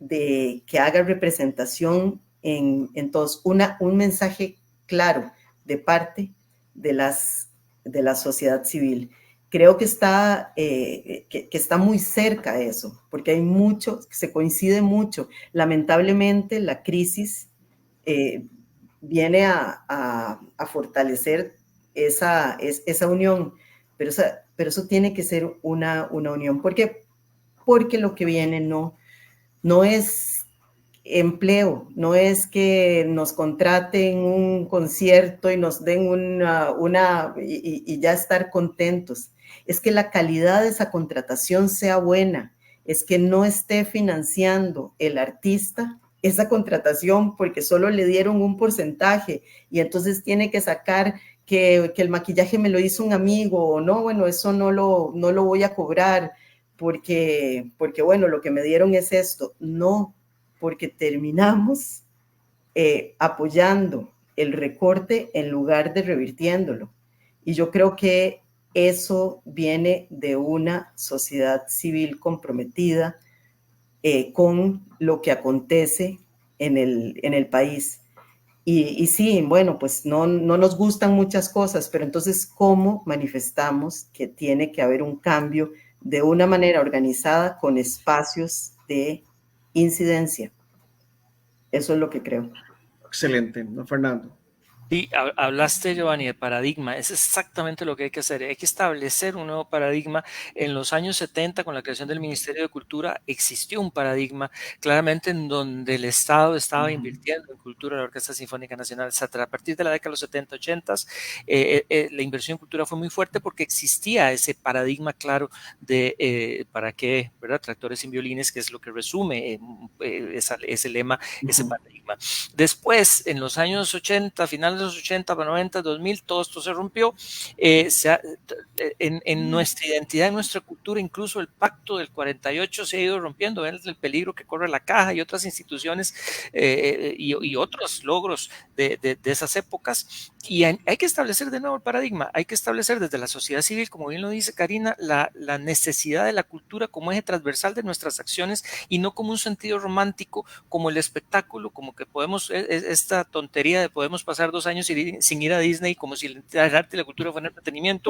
B: que haga representación en todos, un mensaje claro de parte de la sociedad civil. Creo que está muy cerca de eso, porque hay mucho, se coincide mucho. Lamentablemente la crisis viene a fortalecer esa unión, pero eso tiene que ser una unión. ¿Por qué? Porque lo que viene no es empleo, no es que nos contraten un concierto y nos den y ya estar contentos. Es que la calidad de esa contratación sea buena, es que no esté financiando el artista esa contratación porque solo le dieron un porcentaje y entonces tiene que sacar que el maquillaje me lo hizo un amigo o no, bueno, eso no lo voy a cobrar porque bueno, lo que me dieron es esto. No, porque terminamos apoyando el recorte en lugar de revirtiéndolo. Y yo creo que eso viene de una sociedad civil comprometida con lo que acontece en el país. Y sí, bueno, pues no nos gustan muchas cosas, pero entonces, ¿cómo manifestamos que tiene que haber un cambio de una manera organizada con espacios de incidencia? Eso es lo que creo.
A: Excelente, don Fernando.
C: Sí, hablaste, Giovanni, de paradigma. Es exactamente lo que hay que hacer. Hay que establecer un nuevo paradigma. En los años 70, con la creación del Ministerio de Cultura, existió un paradigma claramente en donde el Estado estaba invirtiendo en cultura, la Orquesta Sinfónica Nacional, etcétera. A partir de la década de los 70, 80, la inversión en cultura fue muy fuerte porque existía ese paradigma claro de para qué, ¿verdad? Tractores sin violines, que es lo que resume ese lema, ese paradigma. Después, en los años 80, finales de los 80, 90, 2000, todo esto se rompió. En nuestra identidad, en nuestra cultura, incluso el pacto del 48 se ha ido rompiendo. Ven el peligro que corre la caja y otras instituciones y otros logros de esas épocas. Y hay que establecer de nuevo el paradigma. Hay que establecer desde la sociedad civil, como bien lo dice Karina, la necesidad de la cultura como eje transversal de nuestras acciones y no como un sentido romántico, como el espectáculo, como que podemos, esta tontería de podemos pasar 2 años sin ir a Disney, como si el arte y la cultura fueran entretenimiento.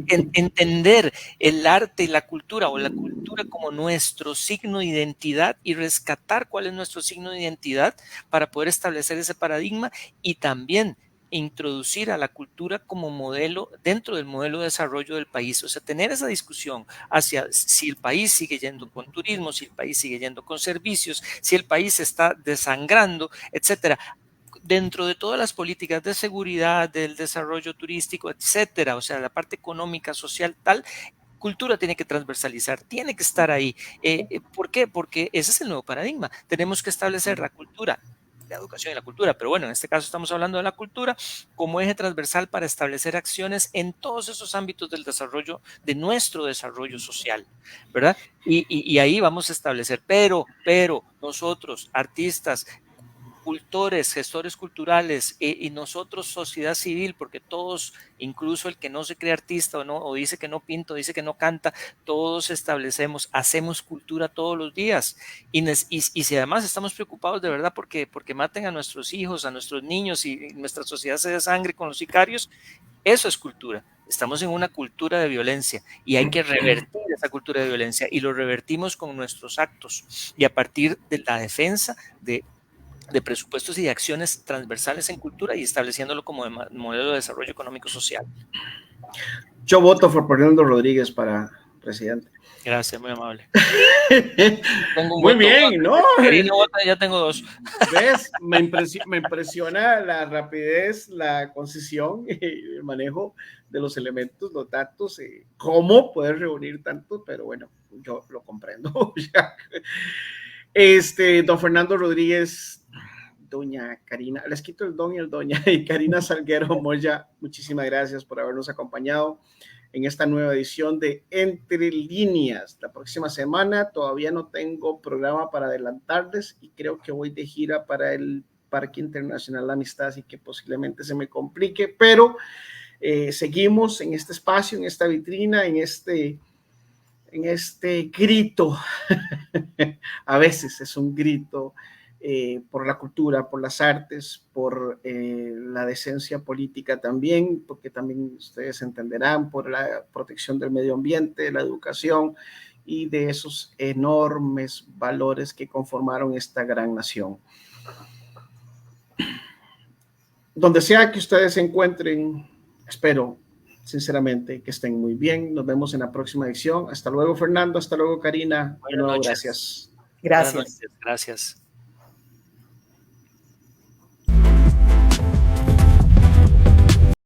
C: Entender el arte y la cultura o la cultura como nuestro signo de identidad y rescatar cuál es nuestro signo de identidad para poder establecer ese paradigma y también introducir a la cultura como modelo dentro del modelo de desarrollo del país. O sea, tener esa discusión hacia si el país sigue yendo con turismo, si el país sigue yendo con servicios, si el país se está desangrando, etcétera, dentro de todas las políticas de seguridad, del desarrollo turístico, etcétera, o sea, la parte económica, social, tal, cultura tiene que transversalizar, tiene que estar ahí. ¿Por qué? Porque ese es el nuevo paradigma. Tenemos que establecer la cultura, la educación y la cultura, pero bueno, en este caso estamos hablando de la cultura como eje transversal para establecer acciones en todos esos ámbitos del desarrollo, de nuestro desarrollo social, ¿verdad? Y ahí vamos a establecer, pero nosotros, artistas, cultores, gestores culturales y nosotros sociedad civil, porque todos, incluso el que no se cree artista o no, o dice que no pinta, o dice que no canta, todos establecemos, hacemos cultura todos los días. Y si además estamos preocupados de verdad porque maten a nuestros hijos, a nuestros niños y nuestra sociedad se desangre con los sicarios, eso es cultura. Estamos en una cultura de violencia y hay que revertir esa cultura de violencia y lo revertimos con nuestros actos y a partir de la defensa de presupuestos y de acciones transversales en cultura y estableciéndolo como modelo de desarrollo económico social.
A: Yo voto por Fernando Rodríguez para presidente.
C: Gracias, muy amable.
A: Tengo un muy voto, bien, ¿no?
C: Ya tengo 2.
A: ¿Ves? Me impresiona la rapidez, la concisión y el manejo de los elementos, los datos, cómo poder reunir tanto, pero bueno, yo lo comprendo. Don Fernando Rodríguez, doña Karina, les quito el don y el doña, y Karina Salguero Moya, muchísimas gracias por habernos acompañado en esta nueva edición de Entre Líneas. La próxima semana todavía no tengo programa para adelantarles y creo que voy de gira para el Parque Internacional de Amistad, así que posiblemente se me complique, pero seguimos en este espacio, en esta vitrina, en este grito. A veces es un grito por la cultura, por las artes, por la decencia política también, porque también ustedes entenderán, por la protección del medio ambiente, la educación y de esos enormes valores que conformaron esta gran nación. Donde sea que ustedes se encuentren, espero sinceramente que estén muy bien. Nos vemos en la próxima edición. Hasta luego, Fernando. Hasta luego, Karina. De nuevo, gracias.
B: Gracias.
C: Gracias.